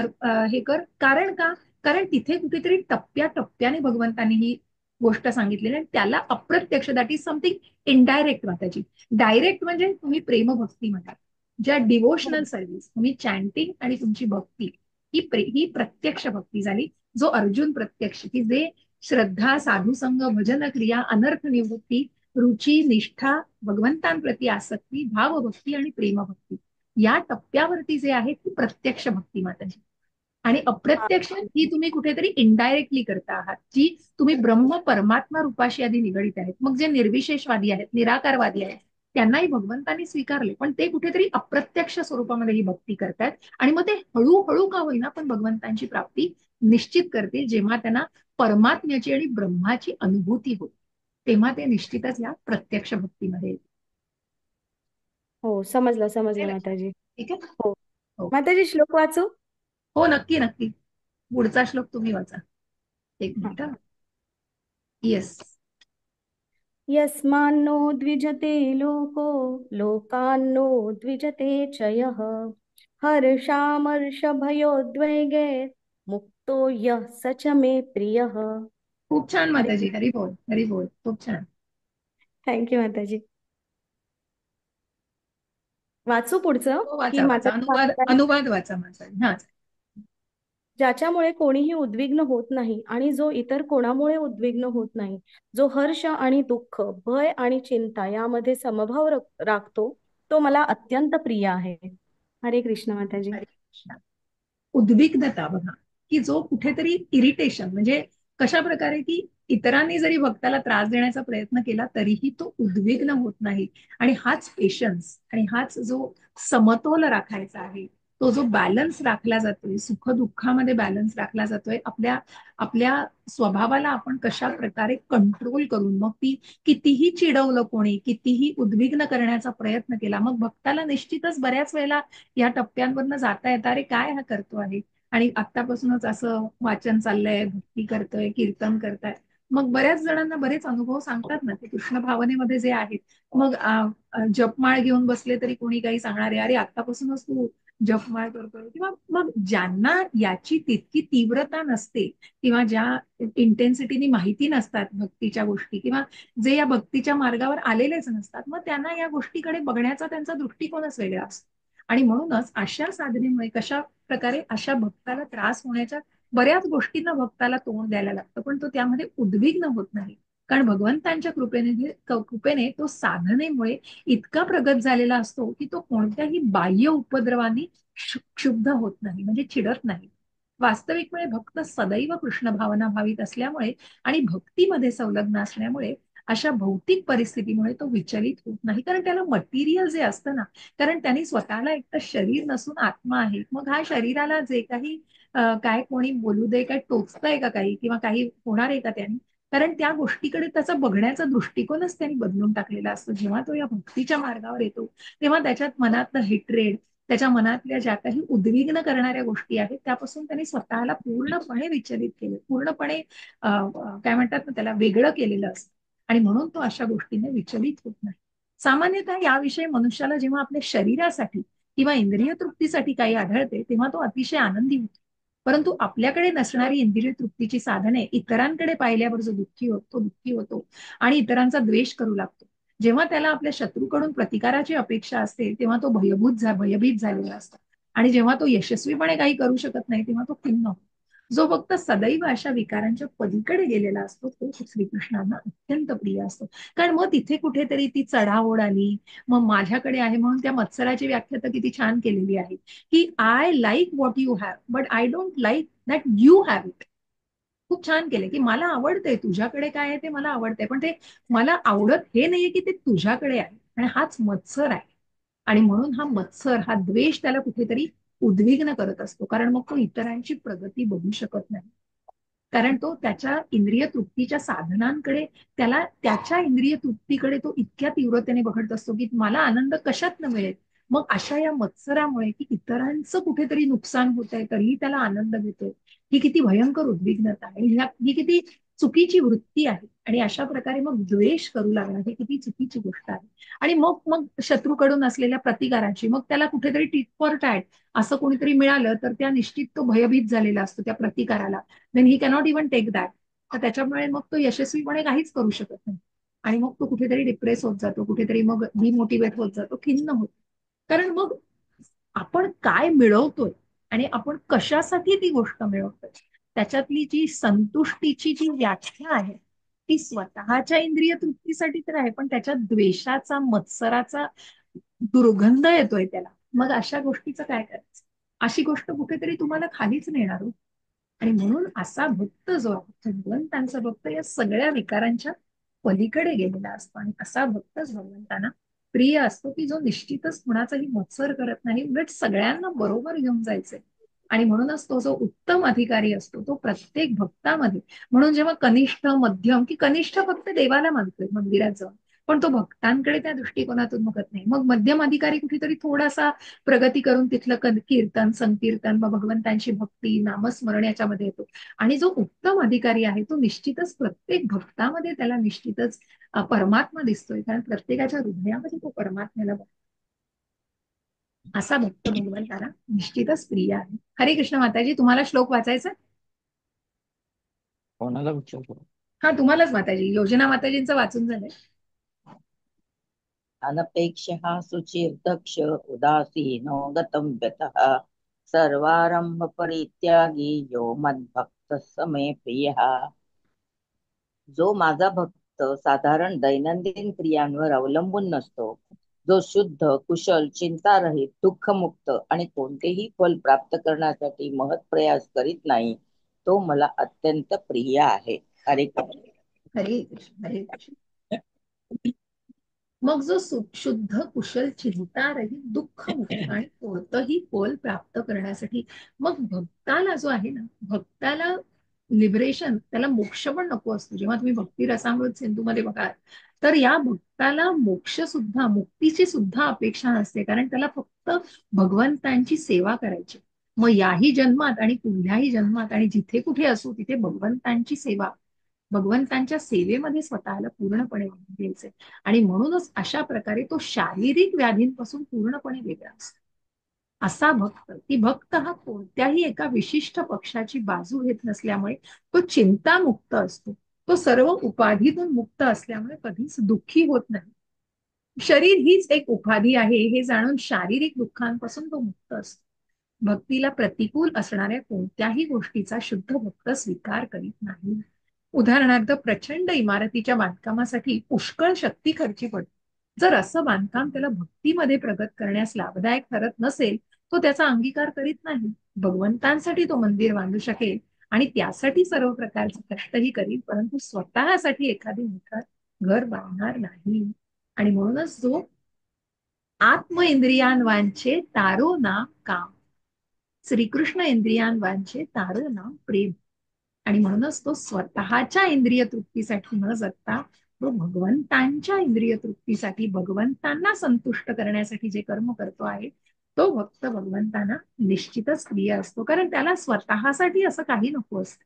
हे कर. कारण का? कारण तिथे कुठेतरी टप्प्याटप्प्याने भगवंतांनी ही गोष्ट सांगितलेली आहे. त्याला अप्रत्यक्ष, दॅट इज समथिंग इनडायरेक्ट त्याची. डायरेक्ट म्हणजे तुम्ही प्रेमभक्ती म्हणा, ज्या डिवोशनल सर्व्हिस, तुम्ही चॅन्टिंग आणि तुमची भक्ती, ही प्रत्यक्ष भक्ती झाली. जो अर्जुन प्रत्यक्ष, की जे श्रद्धा, साधुसंग, भजन क्रिया, अनर्थ निवृत्ती रुची, निष्ठा, भगवंतांप्रती आसक्ती, भावभक्ती आणि प्रेमभक्ती या टप्प्यावरती जे आहे ती प्रत्यक्ष भक्ती माताजी. आणि अप्रत्यक्ष ही तुम्ही कुठेतरी इनडायरेक्टली करता आहात, जी तुम्ही ब्रह्म परमात्मा रूपाशी आधी निगडित आहेत. मग जे निर्विशेषवादी आहेत, निराकारवादी आहेत, त्यांनाही भगवंतांनी स्वीकारले, पण ते कुठेतरी अप्रत्यक्ष स्वरूपामध्ये ही भक्ती करतात. आणि मग ते हळूहळू का होईना पण भगवंतांची प्राप्ती निश्चित करते, जेव्हा त्यांना परमात्म्याची आणि ब्रह्माची अनुभूती होते, तेव्हा ते निश्चितच या प्रत्यक्ष भक्तीमध्ये येते. हो, समजलं हे समजलं लक्षात. माताजी. ठीक आहे. हो. हो माताजी, श्लोक वाचू? हो, नक्की नक्की. पुढचा श्लोक तुम्ही वाचा. एक हा. मिनिट. येस. यस्मान्नो द्विजते लोको लोकान्नो द्विजते च यः हर्षामर्षभयोद्वेगे मुक्तो यः स च मे प्रियः. खूप छान हरे माताजी. हरी बोल, हरी बोल. खूप छान. थँक्यू माताजी. वाचू पुढचं हो, की वाचा वाचा. माताजी अनुवाद सांगू काय? अनुवाद वाचा माताजी. हा. ज्याच्यामुळे कोणीही उद्विग्न होत नाही आणि जो इतर कोणामुळे उद्विग्न होत नाही, जो हर्ष आणि दुःख, भय आणि चिंता यामध्ये समभाव राखतो, तो मला अत्यंत प्रिय आहे. हरे कृष्ण माताजी. हरे कृष्ण. उद्विग्नता बघा, की जो कुठेतरी इरिटेशन, म्हणजे कशा प्रकारे की इतरांनी जरी भक्ताला त्रास देण्याचा प्रयत्न केला तरीही तो उद्विग्न होत नाही. आणि हाच पेशन्स आणि हाच जो समतोल राखायचा आहे, तो जो बॅलन्स राखला जातोय, सुख दुःखामध्ये बॅलन्स राखला जातोय, आपल्या आपल्या स्वभावाला आपण कशा प्रकारे कंट्रोल करून, मग ती कितीही चिडवलं कोणी, कितीही उद्विग्न करण्याचा प्रयत्न केला, मग भक्ताला निश्चितच बऱ्याच वेळेला या टप्प्यांवरनं जाता येतं, अरे काय हा करतो आहे. आणि आत्तापासूनच असं वाचन चाललंय, भक्ती करतोय, कीर्तन करताय. मग बऱ्याच जणांना बरेच अनुभव सांगतात ना ते कृष्ण भावनेमध्ये जे आहेत. मग जपमाळ घेऊन बसले तरी कोणी काही सांगणार आहे, अरे आत्तापासूनच तू जपमाळ करतोय. किंवा मग ज्यांना याची तितकी तीव्रता नसते, किंवा ज्या इंटेन्सिटीनी माहिती नसतात भक्तीच्या गोष्टी, किंवा जे या भक्तीच्या मार्गावर आलेलेच नसतात, मग त्यांना या गोष्टीकडे बघण्याचा त्यांचा दृष्टिकोनच वेगळा असतो. आणि म्हणूनच अशा साधनेमुळे कशा प्रकारे अशा भक्ताला त्रास होण्याच्या बऱ्याच गोष्टींना भक्ताला तोंड द्यायला लागतं, पण तो त्यामध्ये उद्विग्न होत नाही. कारण भगवंतांच्या कृपेने तो साधनेमुळे इतका प्रगत झालेला असतो की तो कोणत्याही बाह्य उपद्रवांनी क्षुब्ध होत नाही, म्हणजे चिडत नाही. वास्तविकपणे भक्त सदैव कृष्ण भावना भावित असल्यामुळे आणि भक्तीमध्ये संलग्न असल्यामुळे अशा भौतिक परिस्थितीमुळे तो विचलित होत नाही. कारण त्याला मटेरियल जे असतं ना, कारण त्यांनी स्वतःला एक तर शरीर नसून आत्मा आहे. मग हा शरीराला जे काही काय कोणी बोलू दे, काय टोचतंय का काही, किंवा काही होणार आहे का त्यांनी, कारण त्या गोष्टीकडे त्याचा बघण्याचा दृष्टिकोनच त्यांनी बदलून टाकलेला असतो. जेव्हा तो या भक्तीच्या मार्गावर येतो तेव्हा त्याच्यात मनातलं हेट्रेड, त्याच्या मनातल्या ज्या काही उद्विग्न करणाऱ्या गोष्टी आहेत त्यापासून त्यांनी स्वतःला पूर्णपणे विचलित केले, पूर्णपणे काय म्हणतात ना त्याला, वेगळं केलेलं असतं. आणि म्हणून तो अशा गोष्टीने विचलित होत नाही. सामान्यतः याविषयी मनुष्याला जेव्हा आपल्या शरीरासाठी किंवा इंद्रिय तृप्तीसाठी काही आढळते तेव्हा तो अतिशय आनंदी होतो. परंतु आपल्याकडे नसणारी इंद्रिय तृप्तीची साधने इतरांकडे पाहिल्यावर जो दुःखी होतो आणि इतरांचा द्वेष करू लागतो. जेव्हा त्याला आपल्या शत्रूकडून प्रतिकाराची अपेक्षा असते तेव्हा तो भयभीत झालेला असतो. आणि जेव्हा तो यशस्वीपणे काही करू शकत नाही तेव्हा तो खिन्न होतो. जो फक्त सदैव अशा विकारांच्या पलीकडे गेलेला असतो तो श्रीकृष्णांना अत्यंत प्रिय असतो. कारण मग तिथे कुठेतरी ती चढाओढ आली. मग माझ्याकडे आहे म्हणून त्या मत्सराची व्याख्या तर किती छान केलेली आहे, की I like what you have but I don't like that you have it. खूप छान केले, की मला आवडतंय तुझ्याकडे काय आहे ते मला आवडतंय, पण ते मला आवडत हे नाहीये की ते तुझ्याकडे आहे. आणि हाच मत्सर आहे. आणि म्हणून हा मत्सर, हा द्वेष त्याला कुठेतरी उद्विग्न करत असतो. कारण मग तो इतरांची प्रगती बघू शकत नाही. कारण तो त्याच्या इंद्रिय तृप्तीच्या साधनांकडे, त्याला त्याच्या इंद्रिय तृप्तीकडे तो इतक्या तीव्रतेने बघत असतो की मला आनंद कशात न मिळेल. मग अशा या मत्सरामुळे की इतरांचं कुठेतरी नुकसान होत आहे तरीही त्याला आनंद घेतोय, ही किती भयंकर उद्विग्नता आहे. ही किती चुकीची वृत्ती आहे. आणि अशा प्रकारे मग द्वेष करू लागणं ही किती चुकीची गोष्ट आहे. आणि मग मग शत्रूकडून असलेल्या प्रतिकाराची, मग त्याला कुठेतरी टिट फॉर टॅट असं कोणीतरी मिळालं तर त्या निश्चित तो भयभीत झालेला असतो त्या प्रतिकाराला. Then he cannot even take that. तर त्याच्यामुळे मग तो यशस्वीपणे काहीच करू शकत नाही. आणि मग तो कुठेतरी डिप्रेस होत जातो, कुठेतरी मग डिमोटिवेट होत जातो, खिन्न होतो. कारण मग आपण काय मिळवतोय आणि आपण कशासाठी ती गोष्ट मिळवतोय त्याच्यातली जी संतुष्टीची जी व्याख्या आहे ती स्वतःच्या इंद्रिय तृप्तीसाठी तर आहे, पण त्याच्या द्वेषाचा, मत्सराचा दुर्गंध येतोय त्याला. मग अशा गोष्टीचं काय करायचं? अशी गोष्ट कुठेतरी तुम्हाला खालीच नेणार हो. आणि म्हणून असा भक्त जो आहे, भगवंतांचा भक्त या सगळ्या विकारांच्या पलीकडे गेलेला असतो. आणि असा भक्तच भगवंतांना प्रिय असतो, की जो निश्चितच कुणाचाही मत्सर करत नाही, उलट सगळ्यांना बरोबर घेऊन जायचंय. आणि म्हणूनच तो जो उत्तम अधिकारी असतो तो प्रत्येक भक्तामध्ये, म्हणून जेव्हा कनिष्ठ, मध्यम, की कनिष्ठ फक्त देवाला मानतोय मंदिरात जाऊन, पण तो भक्तांकडे त्या दृष्टिकोनातून बघत नाही. मग मध्यम अधिकारी कुठेतरी थोडासा प्रगती करून तिथलं कीर्तन, संकीर्तन, मग भगवंतांची भक्ती, नामस्मरण याच्यामध्ये येतो. आणि जो उत्तम अधिकारी आहे तो निश्चितच प्रत्येक भक्तामध्ये त्याला निश्चितच परमात्मा दिसतोय, कारण प्रत्येकाच्या हृदयामध्ये तो परमात्म्याला बघतो. असा भक्त भगवंताला निश्चितच प्रिय आहे. हरे कृष्ण माताजी, तुम्हाला श्लोक वाचायचा? कोणाला विचारतो? हा, तुम्हालाच माताजी. योजना माताजींचं वाचून झालंय. अनपेक्षः सुचिर्दक्ष उदासीनो गतं व्यतः सर्वारंभ परित्यागी यो मद्भक्त समे प्रियः. जो माझा भक्त साधारण दैनंदिन क्रियांवर अवलंबून नसतो, जो शुद्ध, कुशल, चिंतारहित, दुःखमुक्त आणि कोणतेही फल प्राप्त करण्यासाठी महत्प्रयास करीत नाही, तो मला अत्यंत प्रिय आहे. हरे कृष्ण. हरे कृष्ण, हरे कृष्ण. मग जो शुद्ध, कुशल, चिंतारहित, दुःखमुक्त आणि कोणतंही फल प्राप्त करण्यासाठी, मग भक्ताला जो आहे ना, भक्ताला लिबरेशन, त्याला मोक्ष पण नको असतो. जेव्हा तुम्ही भक्ती रसामृत सिंधूमध्ये बघाल, तर या भक्ताला मोक्ष सुद्धा, मुक्तीची सुद्धा अपेक्षा नसते, कारण त्याला फक्त भगवंतांची सेवा करायची. मग याही जन्मात आणि पुढल्याही जन्मात आणि जिथे कुठे असू तिथे भगवंतांची सेवा, भगवंतांच्या सेवेमध्ये स्वतःला पूर्णपणे वाहून घ्यायचंय. आणि म्हणूनच अशा प्रकारे तो शारीरिक व्याधींपासून पूर्णपणे वेगळा असतो. असा भक्त, की भक्त हा कोणत्याही एका विशिष्ट पक्षाची बाजू घेत नसल्यामुळे तो चिंतामुक्त असतो. तो सर्व उपाधीतून मुक्त असल्यामुळे कधीच दुःखी होत नाही. शरीर हीच एक उपाधी आहे हे जाणून शारीरिक दुःखांपासून तो मुक्त असतो. भक्तीला प्रतिकूल असणाऱ्या कोणत्याही गोष्टीचा शुद्ध भक्त स्वीकार करीत नाही. उदाहरणार्थ, प्रचंड इमारतीच्या बांधकामासाठी पुष्कळ शक्ती खर्ची पडते. जर असं बांधकाम त्याला भक्तीमध्ये प्रगत करण्यास लाभदायक ठरत नसेल, तो त्याचा अंगीकार करीत नाही. भगवंतांसाठी तो मंदिर बांधू शकेल आणि त्यासाठी सर्व प्रकारचे कष्टही करील, परंतु स्वतःसाठी एखादी मोठं घर बांधणार नाही. आणि म्हणूनच जो आत्म इंद्रियांवांचे तारो ना काम, श्रीकृष्ण इंद्रियांवांचे तारो ना प्रेम. आणि म्हणूनच तो स्वतःच्या इंद्रिय तृप्तीसाठी न जगता तो भगवंतांच्या इंद्रिय तृप्तीसाठी, भगवंतांना संतुष्ट करण्यासाठी जे कर्म करतो आहे, तो भक्त भगवंतांना निश्चितच प्रिय असतो. कारण त्याला स्वतःसाठी असं काही नको असतं.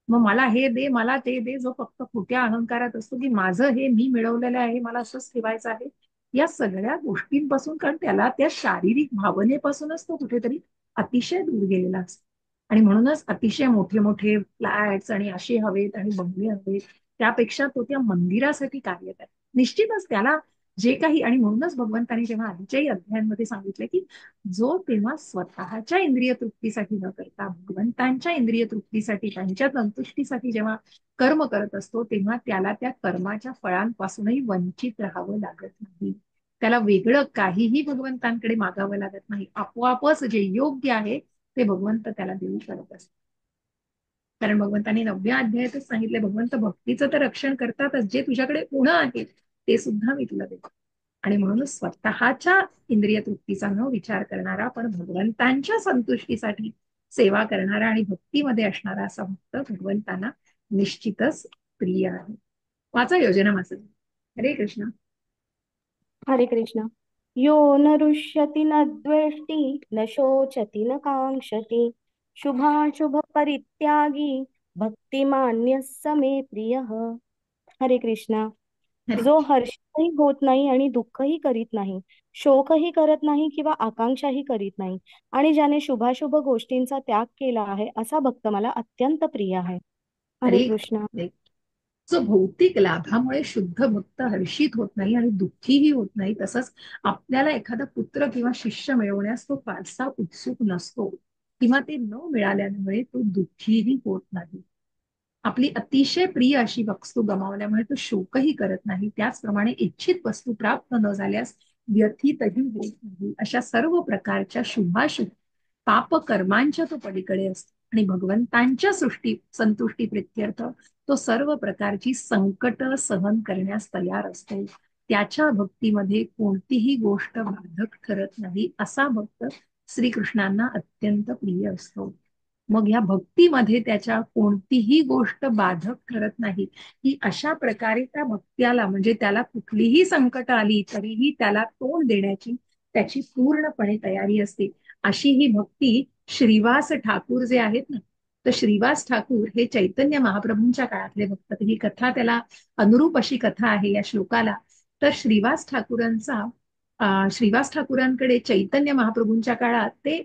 मग मला हे दे, मला ते दे, जो फक्त खोट्या अहंकारात असतो, की माझं हे मी मिळवलेलं आहे, मला असंच ठेवायचं आहे, या सगळ्या गोष्टींपासून, कारण त्याला त्या शारीरिक भावनेपासूनच तो कुठेतरी अतिशय दूर गेलेला असतो. आणि म्हणूनच अतिशय मोठे मोठे फ्लॅट्स आणि असे हवेत आणि बंगले हवेत, त्यापेक्षा तो त्या मंदिरासाठी कार्य करतो. निश्चितच त्याला जे काही, आणि म्हणूनच भगवंतांनी जेव्हा आधीच्याही अध्यायांमध्ये सांगितलं, की जो तेव्हा स्वतःच्या इंद्रिय तृप्तीसाठी न करता भगवंतांच्या इंद्रिय तृप्तीसाठी, त्यांच्या संतुष्टीसाठी जेव्हा कर्म करत असतो, तेव्हा त्याला त्या कर्माच्या फळांपासूनही वंचित राहावं लागत नाही. त्याला वेगळं काहीही भगवंतांकडे मागावं लागत नाही. आपोआपच जे योग्य आहे ते भगवंत त्याला देऊ करत असतात. कारण भगवंतांनी 9व्या अध्यायातच सांगितले, भगवंत भक्तीचं तर रक्षण करतातच, जे तुझ्याकडे उणं आहे ते सुद्धा मी तुला देतो. आणि म्हणूनच स्वतःच्या इंद्रिय तृप्तीचा न विचार करणारा, पण भगवंतांच्या संतुष्टीसाठी सेवा करणारा आणि भक्तीमध्ये असणारा असा भक्त भगवंतांना निश्चितच प्रिय आहे. वाचा योजना माझं. हरे कृष्ण. हरे कृष्ण. यो न रुष्यति न द्वेष्टि न शोचति न काङ्क्षति शुभाशुभ परित्यागी भक्तिमान्य समे प्रियः. हरे कृष्ण. हरे जो हर्षही होत नाही आणि दुःखही करीत नाही, शोकही करत नाही किंवा आकांक्षाही करीत नाही, आणि ज्याने शुभाशुभ गोष्टींचा त्याग केला आहे, असा भक्त मला अत्यंत प्रिय आहे. हरे हरे कृष्ण. जो भौतिक लाभामुळे शुद्ध भक्त हर्षित होत नाही आणि दुःखीही होत नाही, तसंच आपल्याला एखादा पुत्र किंवा शिष्य मिळवण्यास तो फारसा उत्सुक नसतो, किंवा ते न मिळाल्यामुळे तो दुःखीही होत नाही. आपली अतिशय प्रिय अशी वस्तू गमावल्यामुळे तो शोकही करत नाही. त्याचप्रमाणे इच्छित वस्तू प्राप्त न झाल्यास व्यथितही होत नाही. अशा सर्व प्रकारच्या शुभाशुभ पाप कर्मांच्या तो पलीकडे असतो आणि भगवंतांच्या संतुष्टी प्रित्यर्थ तो सर्व प्रकारची संकट सहन करण्यास तयार असतो. त्याच्या भक्तीमध्ये कोणतीही गोष्ट बाधक ठरत नाही. असा भक्त श्रीकृष्णांना अत्यंत प्रिय असतो. मग या भक्तीमध्ये त्याच्या कोणतीही गोष्ट बाधक ठरत नाही, की अशा प्रकारे त्या भक्त्याला म्हणजे त्याला कुठलीही संकट आली तरीही त्याला तोंड देण्याची त्याची पूर्णपणे तयारी असते. अशी ही भक्ती श्रीवास ठाकूर जे आहेत ना, तर श्रीवास ठाकूर हे चैतन्य महाप्रभूंच्या काळातले भक्त. ही कथा त्याला अनुरूप अशी कथा आहे या श्लोकाला. तर श्रीवास ठाकूरांकडे चैतन्य महाप्रभूंच्या काळात ते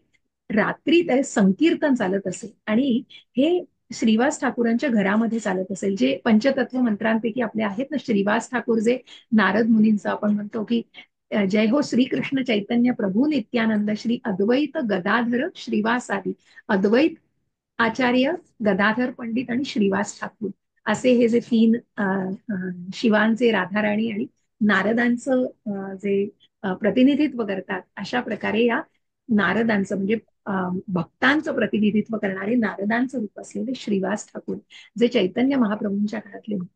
रात्री ते संकीर्तन चालत असेल आणि हे श्रीवास ठाकूरांच्या घरामध्ये चालत असेल. जे पंचतत्व मंत्रांपैकी आपले आहेत ना, श्रीवास ठाकूर जे नारद मुनींचं आपण म्हणतो की जय हो श्रीकृष्ण चैतन्य प्रभू नित्यानंद श्री अद्वैत गदाधर श्रीवासादी, अद्वैत आचार्य गदाधर पंडित आणि श्रीवास ठाकूर असे हे जे तीन शिवांचे राधाराणी आणि नारदांचं जे प्रतिनिधित्व करतात, अशा प्रकारे या नारदांचं म्हणजे भक्तांचं प्रतिनिधित्व करणारे नारदांचं रूप असलेले श्रीवास ठाकूर जे चैतन्य महाप्रभूंच्या काळातले भक्त.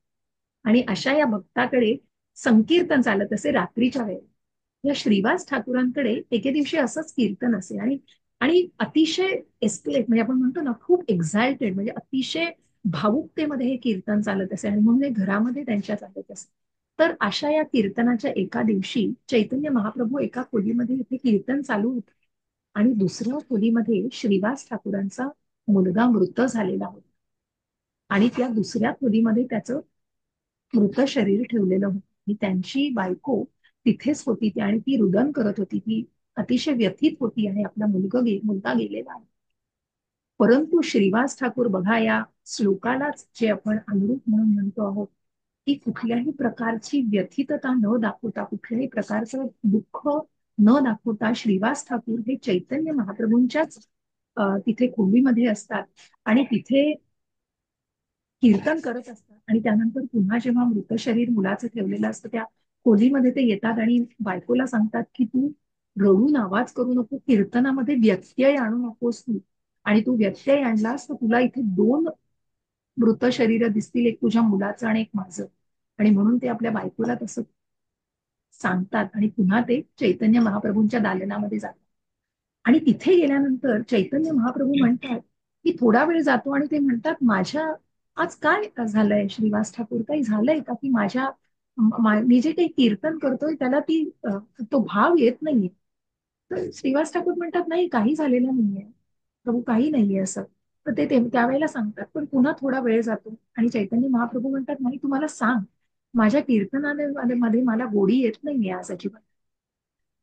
आणि अशा या भक्ताकडे संकीर्तन चालत असे रात्रीच्या वेळेला. या श्रीवास ठाकूरांकडे एके दिवशी असंच कीर्तन असे आणि आणि अतिशय एस्केलेट म्हणजे आपण म्हणतो ना खूप एक्झाल्टेड म्हणजे अतिशय भावुकतेमध्ये हे कीर्तन चालत असे आणि म्हणून हे घरामध्ये त्यांच्या चालत असे. तर अशा या कीर्तनाच्या एका दिवशी चैतन्य महाप्रभू एका खोलीमध्ये इथे कीर्तन चालू होतं आणि दुसऱ्या खोलीमध्ये श्रीवास ठाकूरांचा मुलगा मृत झालेला होता आणि त्या दुसऱ्या खोलीमध्ये त्याचं मृत शरीर ठेवलेलं होतं आणि त्यांची बायको तिथेच होती ती आणि ती रुदन करत होती. ती अतिशय व्यथित होती आणि आपला मुलगा गेलेला आहे. परंतु श्रीवास ठाकूर बघा या श्लोकालाच जे आपण अनुरूप म्हणून म्हणतो आहोत की कुठल्याही प्रकारची व्यथितता न दाखवता कुठल्याही प्रकारचं दुःख न दाखवता श्रीवास ठाकूर हे चैतन्य महाप्रभूंच्याच तिथे खोलीमध्ये असतात आणि तिथे कीर्तन करत असतात आणि त्यानंतर पुन्हा जेव्हा मृत शरीर मुलाचं ठेवलेलं असतं त्या खोलीमध्ये ते येतात आणि बायकोला सांगतात की तू रडून आवाज करू नको, कीर्तनामध्ये व्यत्यय आणू नकोस तू, आणि तू व्यत्यय आणलास तर तुला इथे दोन मृत शरीर दिसतील, एक तुझ्या मुलाचं आणि एक माझं. आणि म्हणून ते आपल्या बायकोला तसं सांगतात आणि पुन्हा ते चैतन्य महाप्रभूंच्या दालनामध्ये जातात. आणि तिथे गेल्यानंतर चैतन्य महाप्रभू म्हणतात की थोडा वेळ जातो आणि ते म्हणतात माझ्या आज काय झालंय श्रीवास ठाकूर, काही झालंय का की माझ्या मी जे काही कीर्तन करतोय त्याला तो भाव येत नाहीये. तर श्रीवास ठाकूर म्हणतात नाही काही झालेलं नाहीये प्रभू, काही नाहीये असं. तर त्यावेळेला सांगतात पण पुन्हा थोडा वेळ जातो आणि चैतन्य महाप्रभू म्हणतात नाही तुम्हाला सांग माझ्या कीर्तनामध्ये मला गोडी येत नाहीये आज अजिबात.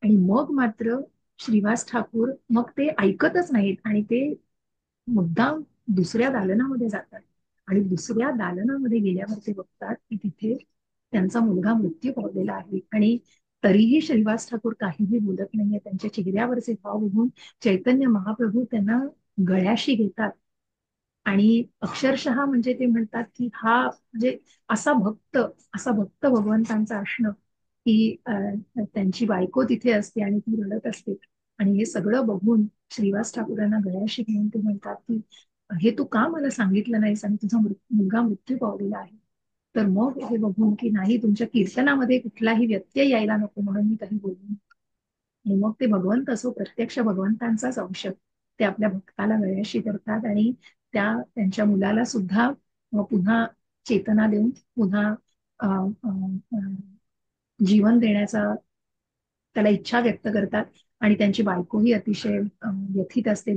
आणि मग मात्र श्रीवास ठाकूर मग ते ऐकतच नाहीत आणि ते मुद्दाम दुसऱ्या दालनामध्ये जातात आणि दुसऱ्या दालनामध्ये गेल्यावर ते बघतात की तिथे त्यांचा मुलगा मृत्यू पावलेला आहे आणि तरीही श्रीवास ठाकूर काहीही बोलत नाहीये. त्यांच्या चेहऱ्यावरचे भाव बघून चैतन्य महाप्रभू त्यांना गळ्याशी घेतात आणि अक्षरशः म्हणजे ते म्हणतात की हा म्हणजे असा भक्त भगवंतांचा असणं की त्यांची बायको तिथे असते आणि ती रडत असते आणि हे सगळं बघून श्रीवास ठाकूरांना गळ्याशी घेऊन ते म्हणतात की हे तू का मला सांगितलं नाहीस आणि तुझा मुलगा मृत्यू पावलेला आहे. तर मग हे बघून की नाही तुमच्या कीर्तनामध्ये कुठलाही व्यत्यय यायला नको म्हणून मी काही बोलू. आणि मग ते भगवंत असो प्रत्यक्ष भगवंतांचाच अंश ते आपल्या भक्ताला गळ्याशी करतात आणि त्यांच्या मुलाला सुद्धा पुन्हा चेतना देऊन पुन्हा अ, अ, अ, जीवन देण्याचा त्याला इच्छा व्यक्त करतात. आणि त्यांची बायकोही अतिशय व्यथित असते,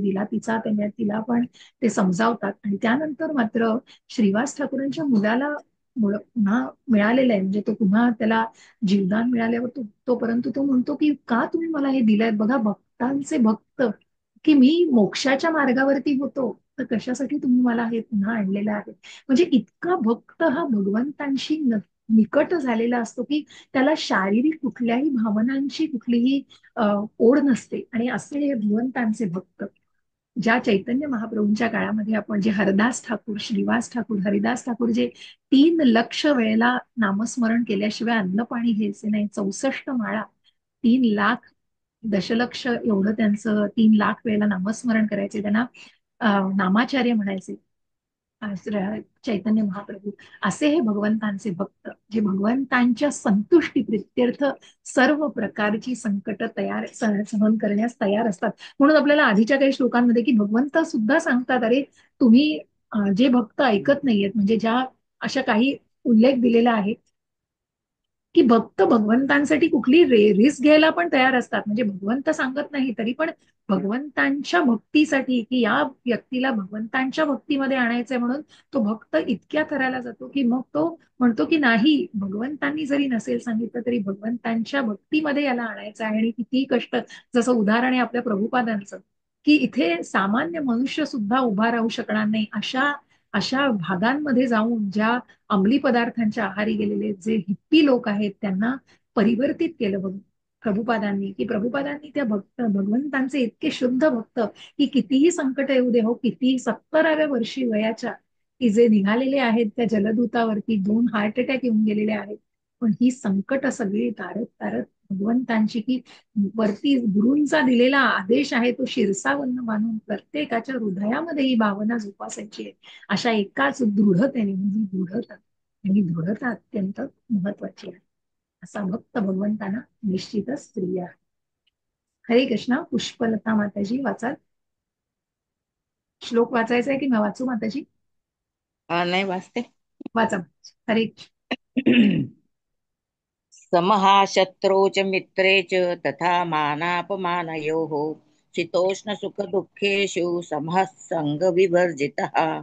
तिला पण ते समजावतात आणि त्यानंतर मात्र श्रीवास ठाकूरांच्या मुलाला पुन्हा मिळालेलं आहे म्हणजे तो पुन्हा त्याला जीवदान मिळाल्यावर परंतु तो म्हणतो की का तुम्ही मला हे दिलंय, बघा भक्तांचे भक्त की मी मोक्षाच्या मार्गावरती होतो तर कशासाठी तुम्ही मला हे पुन्हा आणलेलं आहे. म्हणजे इतका भक्त हा भगवंतांशी निकट झालेला असतो की त्याला शारीरिक कुठल्याही भावनांची कुठलीही ओढ नसते आणि असे हे भगवंतांचे भक्त ज्या चैतन्य महाप्रभूंच्या काळामध्ये आपण जे हरदास ठाकूर, श्रीवास ठाकूर, हरिदास ठाकूर जे 3 लक्ष वेळेला नामस्मरण केल्याशिवाय अन्न पाणी घ्यायचे नाही, 64 माळा, 3 लाख दशलक्ष एवढं त्यांचं 3 लाख वेळेला नामस्मरण करायचे, त्यांना नामाचार्य म्हणायचे चैतन्य महाप्रभू. असे हे भगवंतांचे भक्त, जे भगवंतांच्या संतुष्टी प्रित्यर्थ सर्व प्रकारची संकट सहन करण्यास तयार असतात. म्हणून आपल्याला आधीच्या काही श्लोकांमध्ये की भगवंत सुद्धा सांगतात, अरे तुम्ही जे भक्त ऐकत नाहीयेत, म्हणजे ज्या अशा काही उल्लेख दिलेला आहे की भक्त भगवंतांसाठी कुठली रिस्क घ्यायला पण तयार असतात. म्हणजे भगवंत सांगत नाही तरी पण भगवंतांच्या भक्तीसाठी, की या व्यक्तीला भगवंतांच्या भक्तीमध्ये आणायचंय, म्हणून तो भक्त इतक्या थराला जातो की मग तो म्हणतो की नाही, भगवंतांनी जरी नसेल सांगितलं तरी भगवंतांच्या भक्तीमध्ये याला आणायचं आहे. आणि कितीही कष्ट, जसं उदाहरण आहे आपल्या प्रभुपादांचं, की इथे सामान्य मनुष्य सुद्धा उभा राहू शकणार नाही अशा अशा भागांमध्ये जाऊन, ज्या अंमली पदार्थांच्या आहारी गेलेले जे हिप्पी लोक आहेत, त्यांना परिवर्तित केलं प्रभुपादांनी, की प्रभुपादांनी त्या भगवंतांचे इतके शुद्ध भक्त, की कितीही संकट येऊ दे, हो किती 70व्या वर्षी वयाच्या, की जे निघालेले आहेत त्या जलदूतावरती 2 हार्ट अटॅक येऊन गेलेले आहेत, पण ही संकट सगळी तारत तारत भगवंतांची, की वरती गुरूंचा दिलेला आदेश आहे तो शिरसावन्न मानून प्रत्येकाच्या हृदयामध्ये ही भावना जोपासायची आहे. अशा एकाच दृढतेने, म्हणजे दृढता, आणि दृढता अत्यंत महत्वाची आहे. असा भक्त भगवंतांना निश्चितच स्त्रिया. हरे कृष्णा. पुष्पलता माताजी वाचाल. श्लोक वाचायचा आहे की मी वाचू माताजी? नाही वाचते. वाचा. हरे कृष्ण. समहा शत्रौ च मित्रे च तथा मानापमानयोः शीतोष्ण सुख दुःखेषु समः संग विवर्जितः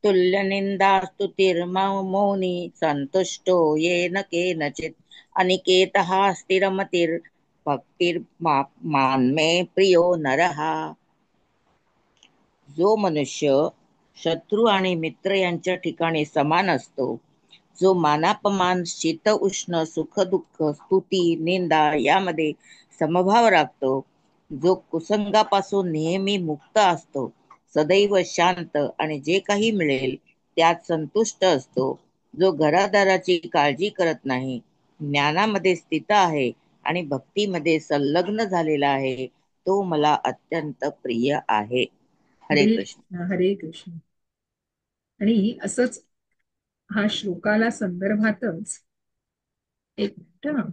तुल्यनिन्दास्तुतिर्मौनी सन्तुष्टो येन केनचित् अनिकेतः स्थिरमतिर्भक्तिर्मान्मे प्रियो नरः. जो मनुष्य शत्रू आणि मित्र यांच्या ठिकाणी समान असतो, जो मानापमान, शीत उष्ण, सुख दुःख, स्तुती निंदा यामध्ये समभाव राखतो, जो कुसंगापासून नेहमी मुक्त असतो, सदैव शांत आणि जे काही मिळेल त्यात संतुष्ट असतो, जो घरादाराची काळजी करत नाही, ज्ञानामध्ये स्थित आहे आणि भक्तीमध्ये संलग्न झालेला आहे, तो मला अत्यंत प्रिय आहे. हरे हरे कृष्ण. कृष्ण. हरे कृष्ण. आणि असंच हा श्लोकाला संदर्भातच एक मिनिट हा.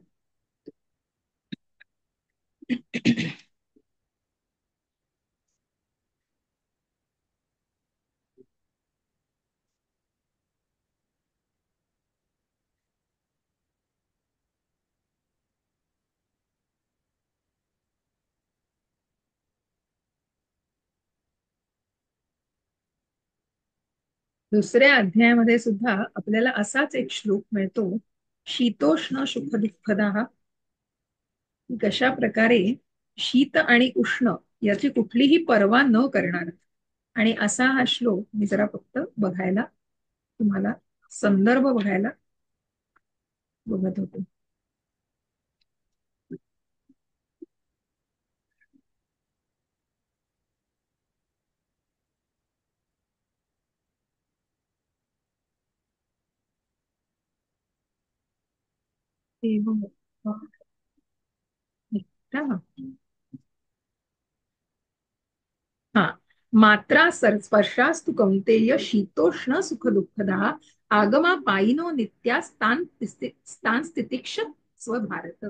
दुसऱ्या अध्यायामध्ये सुद्धा आपल्याला असाच एक श्लोक मिळतो. शीतोष्ण सुख दुःखदा, कशा प्रकारे शीत आणि उष्ण याची कुठलीही पर्वा न करणार. आणि असा हा श्लोक मी जरा फक्त बघायला, तुम्हाला संदर्भ बघायला बघत होतो. ते बघ. हा. हा. मात्रा स्पर्शास्तु कौंतेय शीतोष्ण सुख दुःखदा आगमा पायिनो नित्या स्थान स्थितिक्ष स्वभारत.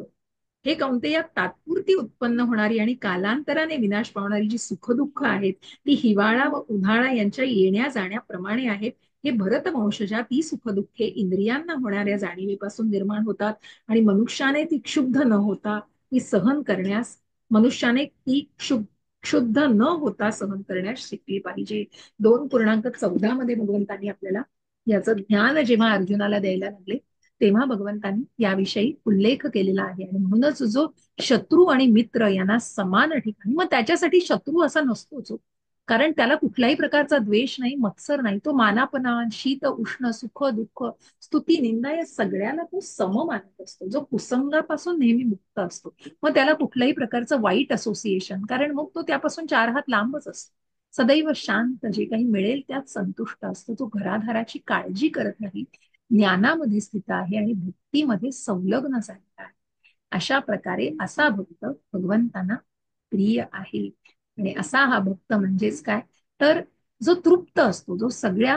हे कौंतेय, तात्पुरती उत्पन्न होणारी आणि कालांतराने विनाश पावणारी जी सुखदुःख आहेत, ती हिवाळा व उन्हाळा यांच्या येण्या जाण्याप्रमाणे आहेत. हे भरतवंशजा ती सुखदुःखे इंद्रियांना होणाऱ्या जाणीवेपासून निर्माण होतात, आणि मनुष्याने ती क्षुब्ध न होता ती सहन करण्यास, मनुष्याने ती क्षुब्ध न होता सहन करण्यास शिकली पाहिजे. 2:14 मध्ये भगवंतांनी आपल्याला याचं ज्ञान जेव्हा अर्जुनाला द्यायला लागले, तेव्हा भगवंतांनी याविषयी उल्लेख केलेला आहे. आणि म्हणूनच जो शत्रू आणि मित्र यांना समान ठिकाणी, मग त्याच्यासाठी शत्रू असा नसतोच हो. कारण त्याला कुठल्याही प्रकारचा द्वेष नाही, मत्सर नाही. तो मानापमान, शीत उष्ण, सुख दुःख, स्तुती निंदा या सगळ्याला तो सम मानत असतो. जो कुसंगापासून नेहमी मुक्त असतो, मग त्याला कुठल्याही प्रकारचं वाईट असोसिएशन, कारण मग तो त्यापासून 4 हात लांबच असतो. सदैव शांत, जे काही मिळेल त्यात संतुष्ट असतो, जो घरादाराची काळजी करत नाही, ज्ञानामध्ये स्थित आहे आणि भक्तीमध्ये संलग्न झालेला आहे. अशा प्रकारे असा भक्त भगवंतांना प्रिय आहे. आणि असा हा भक्त म्हणजेच काय, तर जो तृप्त असतो, जो सगळ्या,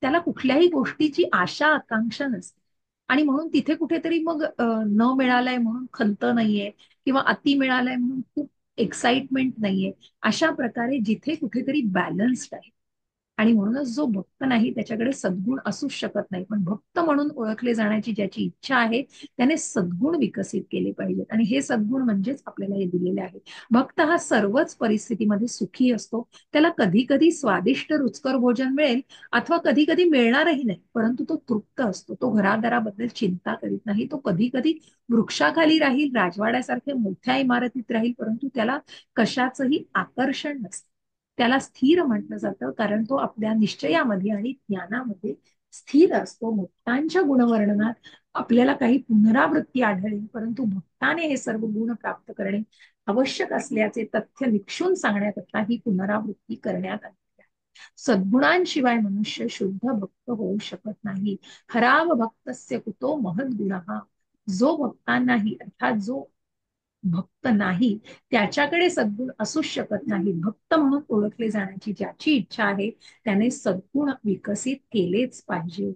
त्याला कुठल्याही गोष्टीची आशा आकांक्षा नसते. आणि म्हणून तिथे कुठेतरी मग न मिळालंय म्हणून खंत नाहीये, किंवा अति मिळालंय म्हणून खूप एक्साइटमेंट नाहीये. अशा प्रकारे जिथे कुठेतरी बॅलन्स्ड आहे. आणि म्हणूनच जो भक्त नाही त्याच्याकडे सद्गुण असूच शकत नाही. पण भक्त म्हणून ओळखले जाण्याची ज्याची इच्छा आहे त्याने सद्गुण विकसित केले पाहिजेत. आणि हे सद्गुण म्हणजेच आपल्याला हे दिलेले आहे. भक्त हा सर्वच परिस्थितीमध्ये सुखी असतो. त्याला कधी कधी स्वादिष्ट रुचकर भोजन मिळेल, अथवा कधी कधी मिळणारही नाही, परंतु तो तृप्त असतो. तो घरादाराबद्दल चिंता करीत नाही. तो कधी कधी वृक्षाखाली राहील, राजवाड्यासारख्या मोठ्या इमारतीत राहील, परंतु त्याला कशाचंही आकर्षण नसतं. त्याला स्थिर म्हटलं जातं, कारण तो आपल्या निश्चयामध्ये आणि ज्ञानामध्ये स्थिर असतो. भक्तांच्या गुणवर्णनात आपल्याला काही पुनरावृत्ती आढळेल, परंतु भक्ताने हे सर्व गुण प्राप्त करणे आवश्यक असल्याचे तथ्य निक्षून सांगण्याकरता ही पुनरावृत्ती करण्यात आली आहे. सद्गुणांशिवाय मनुष्य शुद्ध भक्त होऊ शकत नाही. हराव भक्तस्य कुतो महद्गुणः. जो भक्तांनाही, अर्थात जो भक्त नाही, त्याच्याकडे सद्गुण असूच शकत नाही. भक्त म्हणून ओळखले जाण्याची ज्याची इच्छा आहे त्याने सद्गुण विकसित केलेच पाहिजे.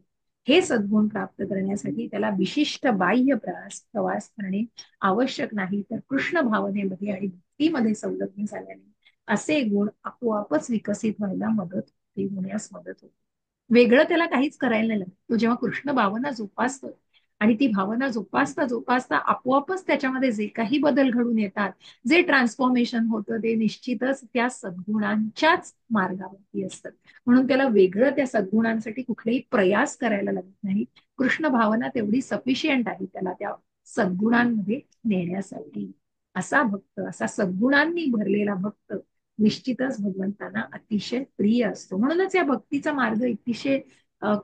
हे सद्गुण प्राप्त करण्यासाठी त्याला विशिष्ट बाह्य प्रवास करणे आवश्यक नाही, तर कृष्ण भावनेमध्ये आणि भक्तीमध्ये संलग्न झाल्याने असे गुण आपोआपच विकसित व्हायला मदत होते, होण्यास मदत होते. वेगळं त्याला काहीच करायला नाही लागत. तो जेव्हा कृष्ण भावना जोपासतो आणि ती भावना जोपासता जोपासता आपोआपच त्याच्यामध्ये जे काही बदल घडून येतात, जे ट्रान्सफॉर्मेशन होतं, ते निश्चितच त्या सद्गुणांच्याच मार्गावरती असतं. म्हणून त्याला वेगळं त्या सद्गुणांसाठी कुठलेही प्रयास करायला लागत नाही. कृष्ण भावना तेवढी सफिशियंट आहे त्याला त्या सद्गुणांमध्ये नेण्यासाठी. असा भक्त, असा सद्गुणांनी भरलेला भक्त निश्चितच भगवंतांना अतिशय प्रिय असतो. म्हणूनच या भक्तीचा मार्ग अतिशय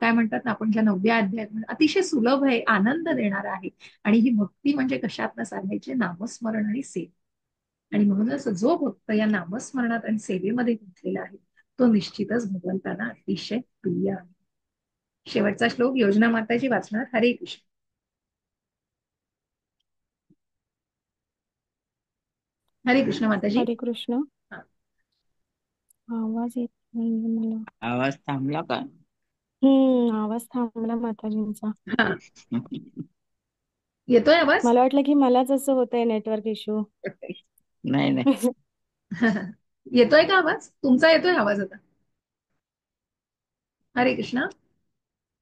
काय म्हणतात ना आपण, ज्या 9व्या अध्यायात अतिशय सुलभ आहे, आनंद देणार आहे. आणि ही भक्ती म्हणजे कशात न साधायचे, नामस्मरण आणि सेवा. आणि म्हणूनच जो भक्त या नामस्मरणात आणि सेवेमध्ये गुंतलेला आहे तो निश्चितच भगवंतांना अतिशय प्रिय आहे. शेवटचा श्लोक योजना माताजी वाचणार. हरे कृष्ण. हरे कृष्ण माताजी. हरे कृष्ण. हा. आवाज येत नाही मला. आवाज थांबला का? आवाज थांबला माताजींचा. हा. येतोय आवाज? मला वाटलं की मलाच असं होतंय नेटवर्क इश्यू. नाही नाही. येतोय का आवाज? तुमचा येतोय आवाज आता? हरे कृष्ण.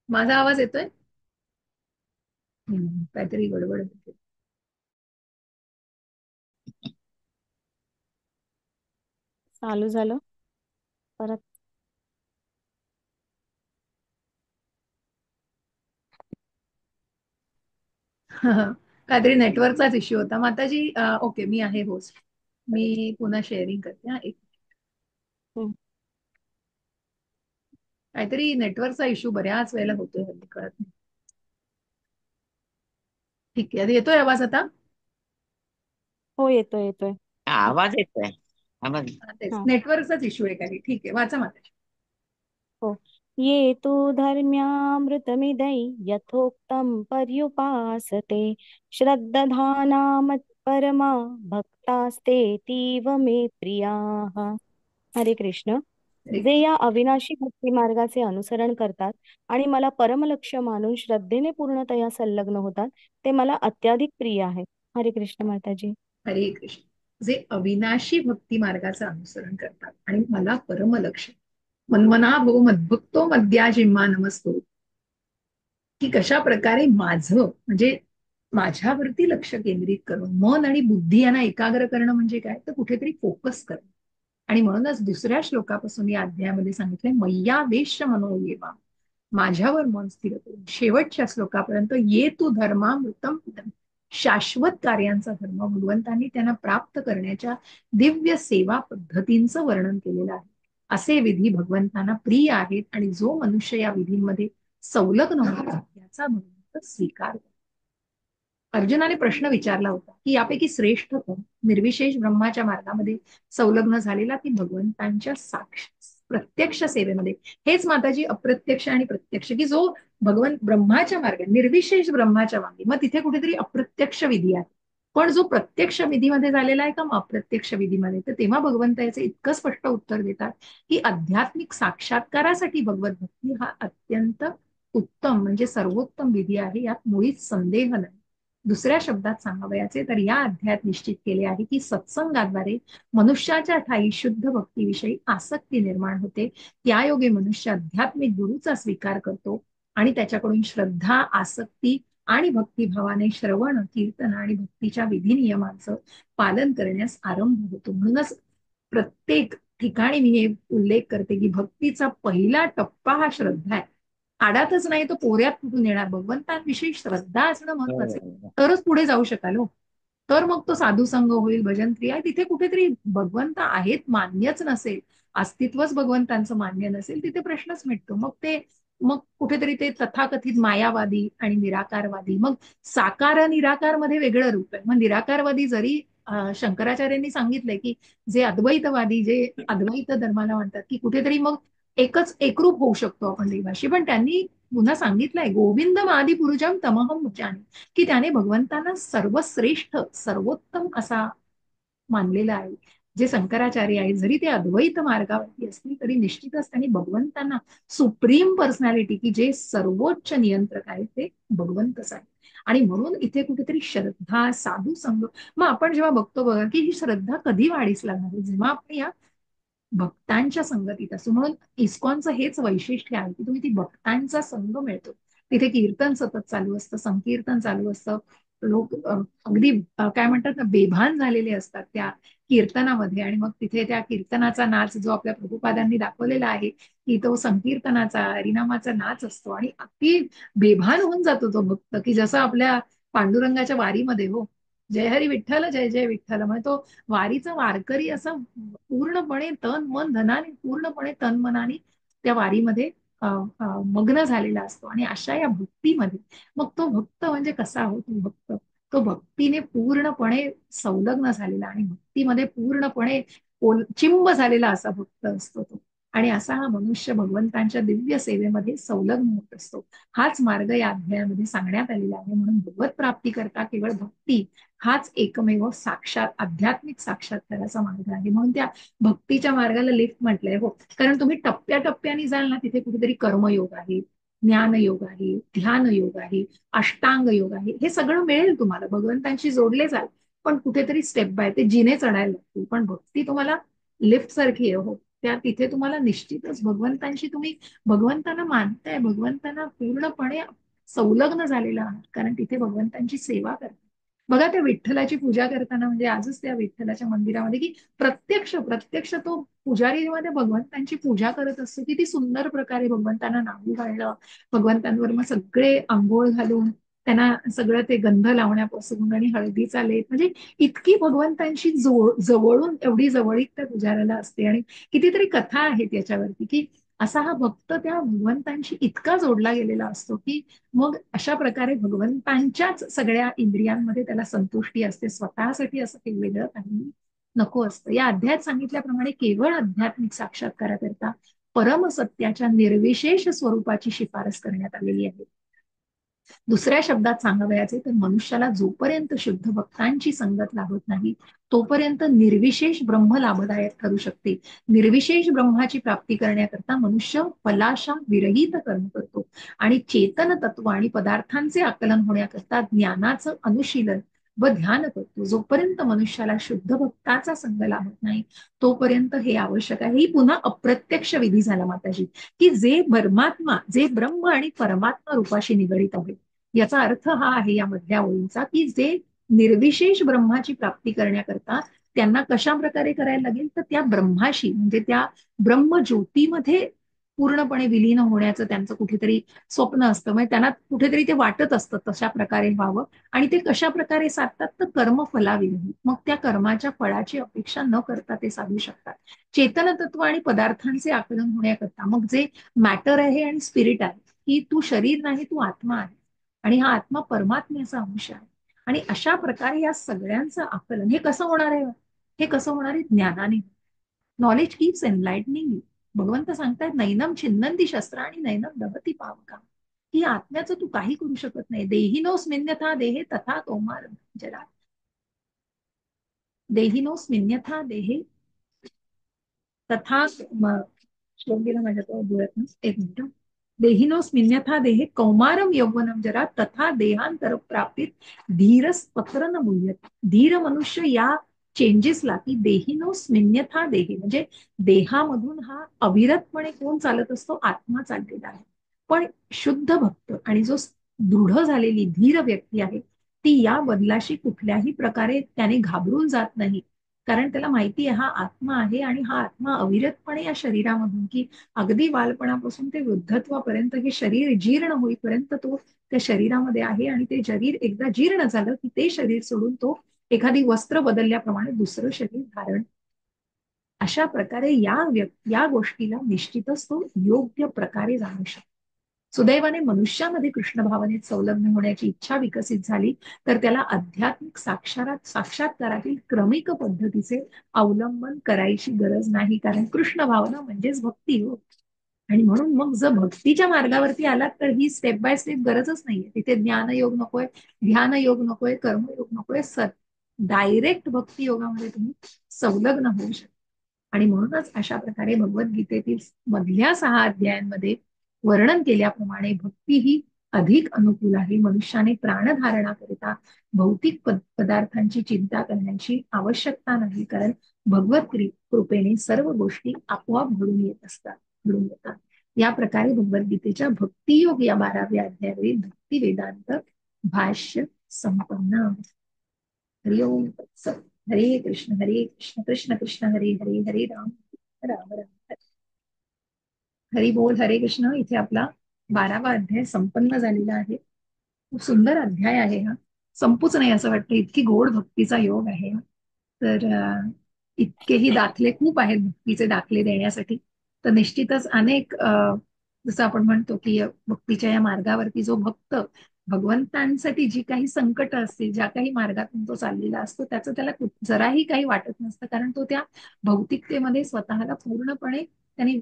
माझा आवाज येतोय? काहीतरी गडबड होते. चालू झालं परत. काहीतरी नेटवर्कचाच इश्यू होता माताजी. ओके, मी आहे होस्ट. मी पुन्हा शेअरिंग करते. एक हम्म. काहीतरी नेटवर्कचा इश्यू बऱ्याच वेळेला होतोय, हल्ली कळत नाही. ठीक आहे, येतोय आवाज आता? हो, येतोय येतोय. आवाज येतोय. आवाज. तेच हा. नेटवर्कचाच इश्यू आहे काही. ठीक आहे, वाचा माताजी. हो. ये तु धर्म्यामृतमिदै यथोक्तं पर्युपासते श्रद्दधाना मत्परमा भक्तास्तेतीव मे प्रियाः. हरे कृष्ण. हरे जे कृष्ण. या अविनाशी भक्ती मार्गाचे अनुसरण करतात आणि मला परमलक्ष्य मानून श्रद्धेने पूर्णतया संलग्न होतात ते मला अत्याधिक प्रिय आहे. हरे कृष्ण माताजी. हरे कृष्ण. जे अविनाशी भक्ती मार्गाचं अनुसरण करतात आणि मला परमलक्ष्य, मन्मना भव मद्भक्तो मद्याजिम्मा नमस्तो, की कशा प्रकारे माझं म्हणजे माझ्यावरती लक्ष केंद्रित करून मन आणि बुद्धी यांना एकाग्र करणं म्हणजे काय, तर कुठेतरी फोकस करणं. आणि म्हणूनच दुसऱ्या श्लोकापासून या अध्यायामध्ये सांगितलंय मय्या वेश्य मनोयेवा, माझ्यावर मन स्थिर करून. शेवटच्या श्लोकापर्यंत ये तू धर्मामृतम पितम, शाश्वत कार्यांचा धर्म भगवंतांनी त्यांना प्राप्त करण्याच्या दिव्य सेवा पद्धतींचं वर्णन केलेलं आहे. असे विधी भगवंतांना प्रिय आहेत आणि जो मनुष्य या विधींमध्ये संलग्न होतो याचा भगवंत स्वीकार करतो. अर्जुनाने प्रश्न विचारला होता की यापैकी श्रेष्ठ कोण, निर्विशेष ब्रह्माच्या मार्गामध्ये संलग्न झालेला की भगवंतांच्या साक्ष प्रत्यक्ष सेवेमध्ये. हेच माताजी अप्रत्यक्ष आणि प्रत्यक्ष, की जो भगवंत ब्रह्माच्या मार्गाने निर्विशेष ब्रह्माच्या मार्गे, मग तिथे कुठेतरी अप्रत्यक्ष विधी आहे. पण जो प्रत्यक्ष विधीमध्ये झालेला आहे का मग अप्रत्यक्ष विधीमध्ये, तर तेव्हा भगवंत याचे इतकं स्पष्ट उत्तर देतात की आध्यात्मिक साक्षात्कारासाठी भगवत भक्ती हा अत्यंत उत्तम म्हणजे सर्वोत्तम विधी आहे, यात मुळीच संदेह नाही. दुसऱ्या शब्दात सांगावयाचे तर या अध्यायात निश्चित केले आहे की सत्संगाद्वारे मनुष्याच्या ठायी शुद्ध भक्तीविषयी आसक्ती निर्माण होते. त्यायोगे मनुष्य आध्यात्मिक गुरुचा स्वीकार करतो आणि त्याच्याकडून श्रद्धा, आसक्ती आणि भक्तिभावाने श्रवण, कीर्तन आणि भक्तीच्या विधी नियमांचं पालन करण्यास आरंभ होतो. म्हणूनच प्रत्येक ठिकाणी मी हे उल्लेख करते की भक्तीचा पहिला टप्पा हा श्रद्धा आहे. आडातच नाही तो पोऱ्यात कुठून येणार. भगवंतांविषयी श्रद्धा असणं महत्वाचं आहे, तरच पुढे जाऊ शकाल हो. तर मग तो साधुसंग होईल, भजन क्रिया. तिथे कुठेतरी भगवंत आहेत मान्यच नसेल, अस्तित्वच भगवंतांचं मान्य नसेल, तिथे प्रश्नच मिटतो. मग कुठेतरी ते तथाकथित मायावादी आणि निराकारवादी. मग साकार निराकार मध्ये वेगळं रूप आहे. मग निराकारवादी जरी शंकराचार्यांनी सांगितलंय की जे अद्वैतवादी, जे अद्वैत धर्माला म्हणतात की कुठेतरी मग एकच एकरूप होऊ शकतो आपण देवाशी, पण त्यांनी पुन्हा सांगितलंय गोविंद आदि पुरुषम तमहम जाने, की त्याने भगवंतांना सर्वश्रेष्ठ सर्वोत्तम असा मानलेला आहे. जे शंकराचार्य आहेत जरी ते अद्वैत मार्गावरती असतील तरी निश्चितच त्यांनी भगवंतांना सुप्रीम पर्सनॅलिटी, की जे सर्वोच्च नियंत्रक आहेत ते भगवंतच आहे. आणि म्हणून इथे कुठेतरी श्रद्धा, साधू संग. मग आपण जेव्हा बघतो बघा की ही श्रद्धा कधी वाढीस लागणार आहे, जेव्हा आपण या भक्तांच्या संगतीत असतो. म्हणून इस्कॉनचं हेच वैशिष्ट्य आहे की तुम्ही ती भक्तांचा संग मिळतो. तिथे कीर्तन सतत चालू असतं, संकीर्तन चालू असतं. लोक अगदी काय म्हणतात ना, बेभान झालेले असतात त्या कीर्तनामध्ये. आणि मग तिथे त्या कीर्तनाचा नाच जो आपल्या प्रभुपादांनी दाखवलेला आहे की तो संकीर्तनाचा, हरिनामाचा नाच असतो आणि अगदी बेभान होऊन जातो तो भक्त, की जसं आपल्या पांडुरंगाच्या वारीमध्ये हो, जय हरी विठ्ठल, जय जय विठ्ठल. म्हणजे तो वारीचा वारकरी असा पूर्णपणे तन मन धनाने, पूर्णपणे तन मनाने त्या वारीमध्ये मग्न झालेला असतो. आणि अशा या भक्तीमध्ये मग तो भक्त म्हणजे कसा होतो भक्त, तो भक्तीने पूर्णपणे संलग्न झालेला आणि भक्तीमध्ये पूर्णपणे चिंब झालेला असा भक्त असतो तो. आणि असा हा मनुष्य भगवंतांच्या दिव्य सेवेमध्ये संलग्न होत असतो. हाच मार्ग या अध्यायामध्ये सांगण्यात आलेला आहे. म्हणून भगवत प्राप्ती करता केवळ भक्ती हाच एकमेव साक्षात आध्यात्मिक साक्षात्काराचा मार्ग आहे. म्हणून त्या भक्तीच्या मार्गाला लिफ्ट म्हटलंय हो, कारण तुम्ही टप्प्याटप्प्याने जाल ना, तिथे कुठेतरी कर्मयोग आहे, ज्ञानयोग आहे, ध्यान योग आहे, अष्टांग योग आहे. हे सगळं मिळेल तुम्हाला, भगवंतांशी जोडले जाल, पण कुठेतरी स्टेप बाय ते जिने चढायला लागतील. पण भक्ती तुम्हाला लिफ्ट सारखी आहे हो. त्या तिथे तुम्हाला निश्चितच भगवंतांशी, तुम्ही भगवंतांना मानताय, भगवंतांना पूर्णपणे संलग्न झालेला आहात, कारण तिथे भगवंतांची सेवा करता. बघा त्या विठ्ठलाची पूजा करताना, म्हणजे आजच त्या विठ्ठलाच्या मंदिरामध्ये की प्रत्यक्ष प्रत्यक्ष तो पुजारी मध्ये भगवंतांची पूजा करत असतो. किती सुंदर प्रकारे भगवंतांना नाव घालणं, भगवंतांवर मग सगळे आंघोळ घालून त्यांना सगळं ते गंध लावण्यापासून आणि हळदीचा लेप, म्हणजे इतकी भगवंतांशी जवळून एवढी जवळीक त्या पुजाऱ्याला असते. आणि कितीतरी कथा आहेत याच्यावरती की असा हा भक्त त्या भगवंतांशी इतका जोडला गेलेला असतो की मग अशा प्रकारे भगवंतांच्याच सगळ्या इंद्रियांमध्ये त्याला संतुष्टी असते. स्वतःसाठी असं काही वेगळं काही नको असतं. या अध्यायात सांगितल्याप्रमाणे केवळ आध्यात्मिक साक्षात्काराकरता परमसत्याच्या निर्विशेष स्वरूपाची शिफारस करण्यात आलेली आहे. दुसऱ्या शब्दात सांगावयाचे तर मनुष्याला जोपर्यंत शुद्ध भक्तांची संगत लाभत नाही तोपर्यंत निर्विशेष ब्रह्म लाभदायक ठरू शकते. निर्विशेष ब्रह्माची प्राप्ती करण्याकरता मनुष्य पलाशा विरहित कर्म करतो आणि चेतन तत्व आणि पदार्थांचे आकलन होण्याकरता ज्ञानाचं अनुशीलन व ध्यान करतो. जोपर्यंत मनुष्याला शुद्ध भक्ताचा संग लाभत नाही तोपर्यंत हे आवश्यक आहे. ही पुन्हा अप्रत्यक्ष विधी झाला माताजी, की जे परमात्मा, जे ब्रह्म आणि परमात्मा रूपाशी निगडित आहे. याचा अर्थ हा आहे या मधल्या ओळींचा की जे निर्विशेष ब्रह्माची प्राप्ती करण्याकरता त्यांना कशा प्रकारे करायला लागेल, तर त्या ब्रह्माशी म्हणजे त्या ब्रह्मज्योतीमध्ये पूर्णपणे विलीन होण्याचं त्यांचं कुठेतरी स्वप्न असतं. म्हणजे त्यांना कुठेतरी ते वाटत असतं तशा प्रकारे व्हावं. आणि ते कशा प्रकारे साधतात, तर कर्मफलाविरहित. मग त्या कर्माच्या फळाची अपेक्षा न करता ते साधू शकतात. चेतन तत्व आणि पदार्थांचे आकलन होण्याकरता मग जे मॅटर आहे आणि स्पिरिट आहे, की तू शरीर नाही, तू आत्मा आहे आणि हा आत्मा परमात्म्याचा अंश आहे. आणि अशा प्रकारे या सगळ्यांचं आकलन हे कसं होणार आहे? हे कसं होणार आहे? ज्ञानाने. Knowledge keeps enlightening you. भगवंत सांगतायत नैनम छिन्नंती शस्त्राणी नैनम दहती पावका. ही आत्म्याचं तू काही करू शकत नाही. देहिनोस्मिन्यथा देहे तथा तोमार जरा. देहिनोस्मिन्यथा देहे तथा श्लोक गेला माझ्या डोळ्यातून, एक मिनिट. देहिनोस्मिन्यथा देहे कौमारम यौवनम जरा तथा देहांतर प्राप्तीत धीरस पत्र न मुह्यत. धीर मनुष्य या चेंजेसला की देहिनोस्मिन्यथा देहे म्हणजे देहामधून हा अविरतपणे कोण चालत असतो? आत्मा चाललेला आहे. पण शुद्ध भक्त आणि जो दृढ झालेली धीर व्यक्ती आहे ती या बदलाशी कुठल्याही प्रकारे त्याने घाबरून जात नाही. कारण त्याला माहिती आहे हा आत्मा आहे आणि हा आत्मा अविरतपणे या शरीरामधून की अगदी बालपणापासून ते वृद्धत्वापर्यंत हे शरीर जीर्ण होईपर्यंत तो त्या शरीरामध्ये आहे आणि ते शरीर एकदा जीर्ण झालं की ते शरीर सोडून तो एखादी वस्त्र बदलल्याप्रमाणे दुसरं शरीर धारण. अशा प्रकारे या गोष्टीला निश्चितच तो योग्य प्रकारे जाणू शकतो. सुदैवाने मनुष्यामध्ये कृष्ण भावनेत संलग्न होण्याची इच्छा विकसित झाली तर त्याला आध्यात्मिक साक्षात्कारातील क्रमिक पद्धतीचे अवलंबन करायची गरज नाही. कारण कृष्ण भावना म्हणजेच भक्ती हो. आणि म्हणून मग जर भक्तीच्या मार्गावरती आलात तर ही स्टेप बाय स्टेप गरजच नाहीये. तिथे ज्ञानयोग नकोय, ध्यान योग नकोय, कर्मयोग नकोय. डायरेक्ट भक्ती योगामध्ये तुम्ही संलग्न होऊ शकता. आणि म्हणूनच अशा प्रकारे भगवद्गीतेतील मधल्या 6 अध्यायांमध्ये वर्णन केल्याप्रमाणे भक्ती ही अधिक अनुकूल आहे. मनुष्याने प्राणधारणाकरिता भौतिक पदार्थांची चिंता करण्याची आवश्यकता नाही. कारण भगवत कृपेने सर्व गोष्टी आपोआप घडून येत असतात, घडून येतात. या प्रकारे भगवद्गीतेच्या भक्तियोग या 12व्या अध्यायावरील भक्ती वेदांत भाष्य संपन्न. हरि ओम तत्सत. हरे कृष्ण कृष्ण कृष्ण हरे हरे, हरे राम राम राम हरे. हरी बोल. हरे कृष्ण. इथे आपला 12वा अध्याय संपन्न झालेला आहे. खूप सुंदर अध्याय आहे हा. संपूच नाही असं वाटतं, इतकी गोड भक्तीचा योग आहे हा. तर इतकेही दाखले खूप आहेत भक्तीचे दाखले देण्यासाठी. तर निश्चितच अनेक जसं आपण म्हणतो की भक्तीच्या या मार्गावरती जो भक्त भगवंतांसाठी जी काही संकट असतील, ज्या काही मार्गातून तो चाललेला असतो त्याचं त्याला जराही काही वाटत नसतं. कारण तो त्या भौतिकतेमध्ये स्वतःला पूर्णपणे त्याने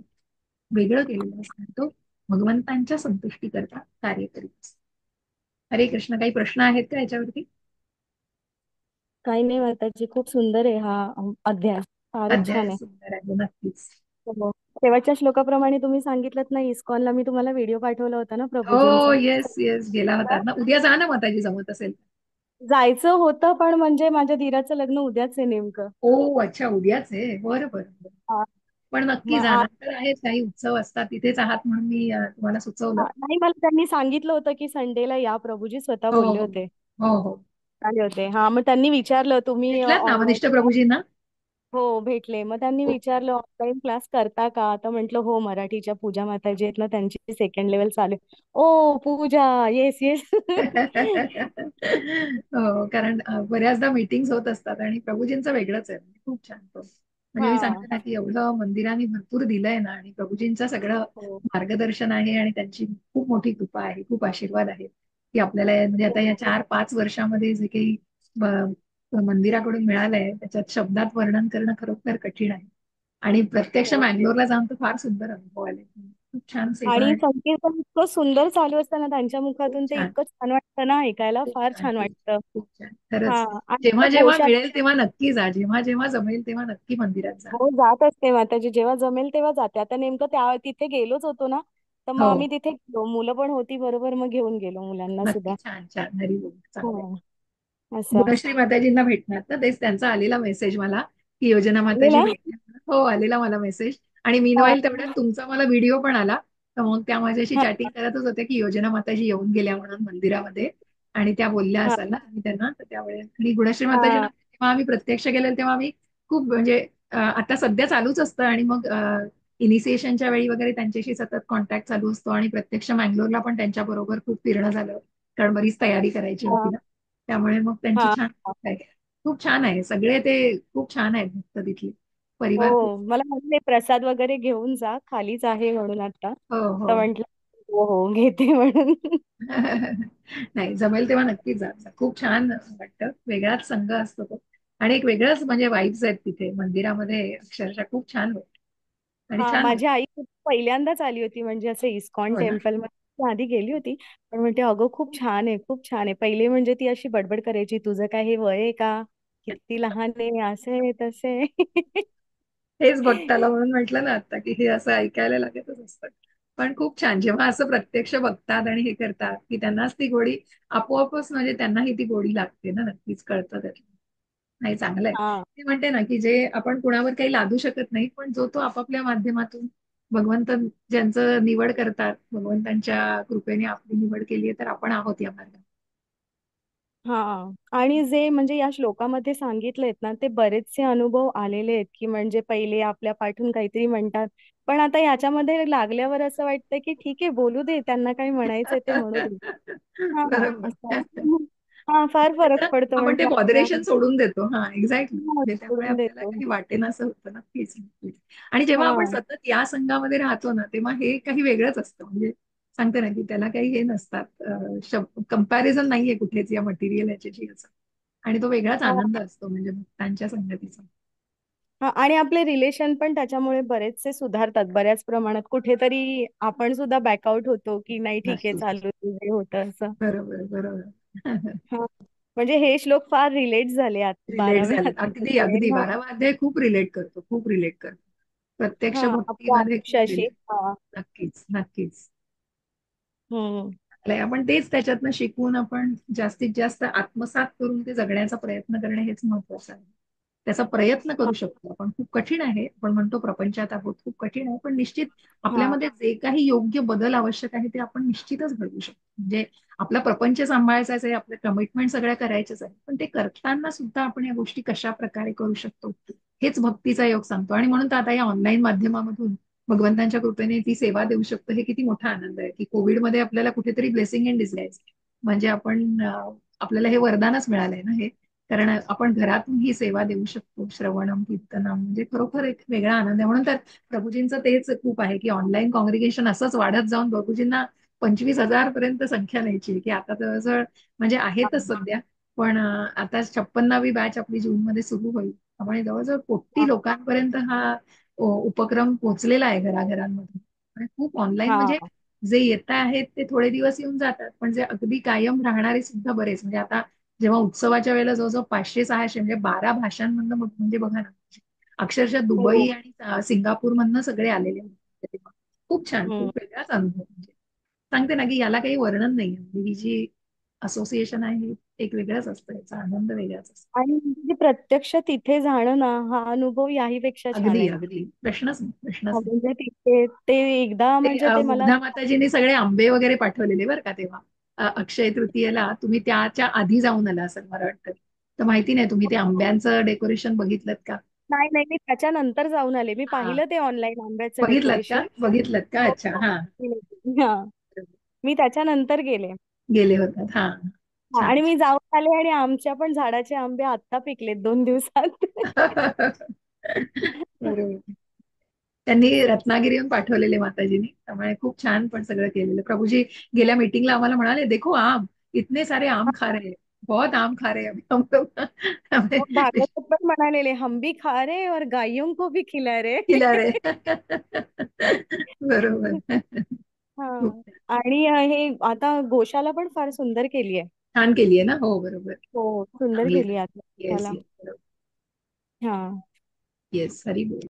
वेगळं केलेलं असतं. तो भगवंतांच्या संतुष्टी करता कार्य करीत असतो. हरे कृष्ण. काही प्रश्न आहेत का याच्यावरती? काही नाही माताजी, खूप सुंदर आहे हा अध्याय. फारच छान अध्याय आहे. सुंदर आहे नक्कीच. हो. शेवटच्या श्लोकाप्रमाणे तुम्ही सांगितलं ना, इस्कॉनला मी तुम्हाला व्हिडिओ पाठवला होता ना हो, प्रभूजींचा. येस येस, गेला होता ना. उद्या जा ना माताजी, जमत असेल. जायचं होतं पण म्हणजे माझ्या धीराचं लग्न उद्याच आहे नेमकं. ओ अच्छा, उद्याच आहे. बरं बरं बरं. हा. पण नक्की मग जा. नंतर आहेत काही उत्सव असतात, तिथेच आहात म्हणून मी तुम्हाला सुचवलं. नाही, मला त्यांनी सांगितलं होतं की संडेला या, प्रभूजी स्वतः हो बोलले हो होते. हो हो. आले होते. हा, मग त्यांनी विचारलं तुम्ही भेटलात ऑनलाईन. नामनिष्ठ प्रभूजींना? हो, भेटले. मग त्यांनी खूप छान. विचारलं ऑनलाईन क्लास करता का? तर म्हटलं हो, मराठीच्या पूजा माताजी आहेत ना, त्यांची सेकंड लेवल चालू आहे. ओ पूजा, येस येस. हो, कारण बऱ्याचदा मीटिंग्स होत असतात आणि प्रभूजींचं वेगळंच आहे. खूप छान तो. म्हणजे मी हा. सांगते ना की एवढं मंदिराने भरपूर दिलंय ना आणि प्रभूजींचं सगळं हो. मार्गदर्शन आहे आणि त्यांची खूप मोठी कृपा आहे, खूप आशीर्वाद आहे की आपल्याला म्हणजे आता या 4-5 वर्षामध्ये जे काही मंदिराकडून मिळालंय त्याच्यात शब्दात वर्णन करणं खरोखर कठीण आहे. आणि प्रत्यक्ष हो. मँगलोरला जाऊन तर फार सुंदर अनुभव आले. खूप छान सेवा आणि आहे. संकीर्तन इतकं सुंदर चालू असतं ना त्यांच्या खूप मुखातून, ते छान, इतकं छान वाटतं ना ऐकायला, खूप फार छान, छान खूप वाटतं. खूप छान. हा. खरंच. आणि जेव्हा त्या जेव्हा पोशाख. मिळेल तेव्हा नक्की जा. जेव्हा जेव्हा जमेल तेव्हा नक्की मंदिरात जा. हो, जात असते माताजी, जेव्हा जमेल तेव्हा जाते. आता नेमकं त्या तिथे गेलोच होतो ना, तर मग हो, आम्ही तिथे गेलो, मुलं पण होती बरोबर, मग घेऊन गेलो मुलांना नक्की. सुद्धा. छान छान. हरी बोल. चांगलंय. हा. असं. गुणश्री माताजींना भेटणार ना, तेच त्यांचा आलेला मेसेज मला की योजना माताजी आलेला. भेटणार. हो, आलेला मला मेसेज. आणि हा. मीनवाईल तेवढ्यात तुमचा मला व्हिडिओ पण आला. तर मग त्या माझ्याशी हा. चॅटिंग करतच होत्या की योजना माताजी येऊन गेल्या म्हणून मंदिरामध्ये. आणि त्या बोलल्या हा. असाल ना तुम्ही त्यांना, तर त्यावेळेस आणि गुणश्री माताजींना हा. जेव्हा आम्ही प्रत्यक्ष गेलेलो तेव्हा आम्ही खूप म्हणजे आता सध्या चालूच असतं आणि मग इनिशिएशनच्या वेळी वगैरे त्यांच्याशी सतत कॉन्टॅक्ट चालू असतो आणि प्रत्यक्ष मँगलोरला पण त्यांच्या बरोबर खूप फिरणं झालं. कारण बरीच तयारी करायची होती हा. ना. त्यामुळे मग त्यांची हा. छान आहे. खूप छान आहे सगळे ते. खूप छान आहेत भक्त तिथले. परिवार खूप. हो, मला म्हणले प्रसाद वगैरे घेऊन जा, खालीच आहे म्हणून आता. हो हो. तर म्हंटल हो हो घेते म्हणून. नाही, जमेल तेव्हा नक्कीच जा जा. खूप छान वाटतं, वेगळाच संघ असतो तो. आणि एक वेगळंच म्हणजे वाईब्स आहेत तिथे मंदिरामध्ये, अक्षरशः खूप छान वाटतं आणि हा छान माझी वाटतं. आई पहिल्यांदाच आली होती म्हणजे असं इस्कॉन हो ना. टेम्पल मध्ये आधी गेली होती. पण म्हणते अगं खूप छान आहे, खूप छान आहे. पहिले म्हणजे ती अशी बडबड करायची, तुझं काय हे वय आहे का, किती लहान आहे, असं आहे तसे आहे. हेच बघताला म्हणून म्हटलं ना आता, की हे असं ऐकायला लागतच असतं. पण खूप छान जेव्हा असं प्रत्यक्ष बघतात आणि हे करतात, की त्यांनाच ती गोडी आपोआपच म्हणजे त्यांनाही ती गोडी लागते ना, नक्कीच कळतं त्यातलं. नाही, चांगलं आहे. हा मी म्हणते ना, की जे आपण कुणावर काही लादू शकत नाही, पण जो तो आपापल्या माध्यमातून भगवंत ज्यांचं निवड करतात, भगवंतांच्या कृपेने आपली निवड केली आहे, तर आपण आहोत या मार्गात. हा आणि जे म्हणजे या श्लोकामध्ये सांगितलेत ना ते बरेचसे अनुभव आलेले आहेत की म्हणजे पहिले आपल्या पाठून काहीतरी म्हणतात पण आता याच्यामध्ये लागल्यावर असं वाटतं की ठीक आहे बोलू दे त्यांना काही म्हणायचंय ते म्हणू दे. हा असं बरोबर. असतं. हा फार फरक त्याचं पडतो आपण ते म्हणजे आपल्या मॉडरेशन सोडून देतो. हा, एक्झॅक्टली. हा, म्हणजे त्यामुळे सोडून आपल्याला देतो. काही वाटेन असं होतं. नक्कीच, नक्कीच. आणि जेव्हा आपण हा सतत या संघामध्ये राहतो ना, तेव्हा हे काही वेगळंच असतं. म्हणजे सांगते ना, की त्याला काही हे नसतात, कंपॅरिझन नाहीये कुठेच या मटेरियल याच्याशी असं. आणि तो वेगळाच हा आनंद असतो म्हणजे भक्तांच्या संगतीचा. हा आणि आपले रिलेशन पण त्याच्यामुळे बरेचसे सुधारतात बऱ्याच प्रमाणात कुठेतरी आपण सुद्धा बॅकआउट होतो की नाही ठीक आहे नक्कीच. चालू दे, जे होतं असं. बरोबर, बरोबर. हा म्हणजे हे श्लोक फार रिलेट झाले रिलेट 12व्या झालेत. अगदी, अध्यायामध्ये. अगदी. हा 12वा अध्याय खूप रिलेट करतो. खूप रिलेट करतो. प्रत्यक्ष हा आपल्या भक्तीमध्ये खूप आयुष्याशी रिलेट. हा नक्कीच, नक्कीच. हम्म आपण तेच त्याच्यातनं शिकून आपण जास्तीत जास्त आत्मसात करून ते जगण्याचा प्रयत्न करणे हेच महत्वाचं आहे. त्याचा प्रयत्न हा करू शकतो आपण. खूप कठीण आहे, आपण म्हणतो प्रपंचात आहोत, खूप कठीण आहे, पण निश्चित हा आपल्यामध्ये जे काही योग्य बदल आवश्यक आहे ते आपण निश्चितच घडवू शकतो. म्हणजे आपला प्रपंच सांभाळायचाच आहे, आपल्या कमिटमेंट सगळ्या करायच्याच आहे, पण ते करताना सुद्धा आपण या गोष्टी कशा प्रकारे करू शकतो हेच भक्तीचा योग सांगतो. आणि म्हणून तर आता या ऑनलाईन माध्यमामधून भगवंतांच्या कृपेने ती सेवा देऊ शकतो, हे किती मोठा आनंद आहे. की कोविडमध्ये आपल्याला कुठेतरी ब्लेसिंग इन डिसगाईज म्हणजे आपल्याला हे वरदानच मिळालंय ना हे. कारण आपण घरातून ही सेवा देऊ शकतो, श्रवणम कीर्तनम, म्हणजे खरोखर एक वेगळा आनंद आहे. म्हणून तर प्रभूजींचं तेच खूप आहे की ऑनलाईन कॉंग्रिगेशन असंच वाढत जाऊन प्रभूजींना 25,000 पर्यंत संख्या न्यायची, की आता जवळजवळ म्हणजे आहेतच सध्या. पण आता 56वी बॅच आपली जूनमध्ये सुरू होईल, त्यामुळे जवळजवळ कोटी हा लोकांपर्यंत हा उपक्रम पोहोचलेला आहे घराघरांमध्ये. आणि खूप ऑनलाईन हा म्हणजे जे येत आहेत ते थोडे दिवस येऊन जातात, पण जे अगदी कायम राहणारे सुद्धा बरेच. म्हणजे आता जेव्हा उत्सवाच्या वेळेला जवळजवळ 500-600 म्हणजे 12 भाषांमधनं म्हणजे बघा ना, अक्षरशः हो दुबई आणि सिंगापूरमधनं सगळे आलेले होते तेव्हा. खूप छान, हम्म खूप वेगळाच अनुभव म्हणजे. सांगते ना, की याला काही वर्णन नाही. म्हणजे ही जी असोसिएशन आहे हे एक वेगळंच असतं, याचा आनंद वेगळाच असतो. आणि म्हणजे प्रत्यक्ष तिथे जाणं ना हा अनुभव याहीपेक्षा छान अगदी, आहे. अगदी. प्रश्नच नाही, प्रश्नच नाही. म्हणजे तिथे ते एकदा ते म्हणजे ते मला मुग्धा माताजींनी सगळे आंबे वगैरे पाठवलेले बरं का तेव्हा. अक्षय तृतीयेला तुम्ही त्याच्या आधी जाऊन आला असं मला वाटतं. तर माहिती नाही तुम्ही ते आंब्यांचं डेकोरेशन बघितलं का? नाही नाही मी त्याच्यानंतर जाऊन आले मी हा, पाहिलं ते ऑनलाईन आंब्याचं बघितलं का? डेकोरेशन. बघितलं का? हो अच्छा, हो हा. हा मी त्याच्यानंतर गेले. गेले होतात, हा. हा, छान. आणि मी जाऊन आले आणि आमच्या पण झाडाचे आंबे आत्ता पिकलेत 2 दिवसात. बरोबर. त्यांनी रत्नागिरीहून पाठवलेले माताजींनी, त्यामुळे खूप छान पण सगळं केलेलं. प्रभूजी गेल्या मीटिंगला आम्हाला म्हणाले, देखो आम, इतने सारे आम खा रहे हैं, बहुत आम खा रहे हैं अभी हम लोग. त्यामुळे मग भागवत पण म्हणालेले हम भी खा रहे और गायों को भी खिला रहे. खिला रहे. बरोबर. हा खूप आणि हे आता गोशाला पण फार सुंदर केली आहे. छान केली आहे ना, हो बरोबर. हो सुंदर चांगली केली झाली. आहे आता येस, गोशाला. येस, बरोबर. हा येस, हरी बोल.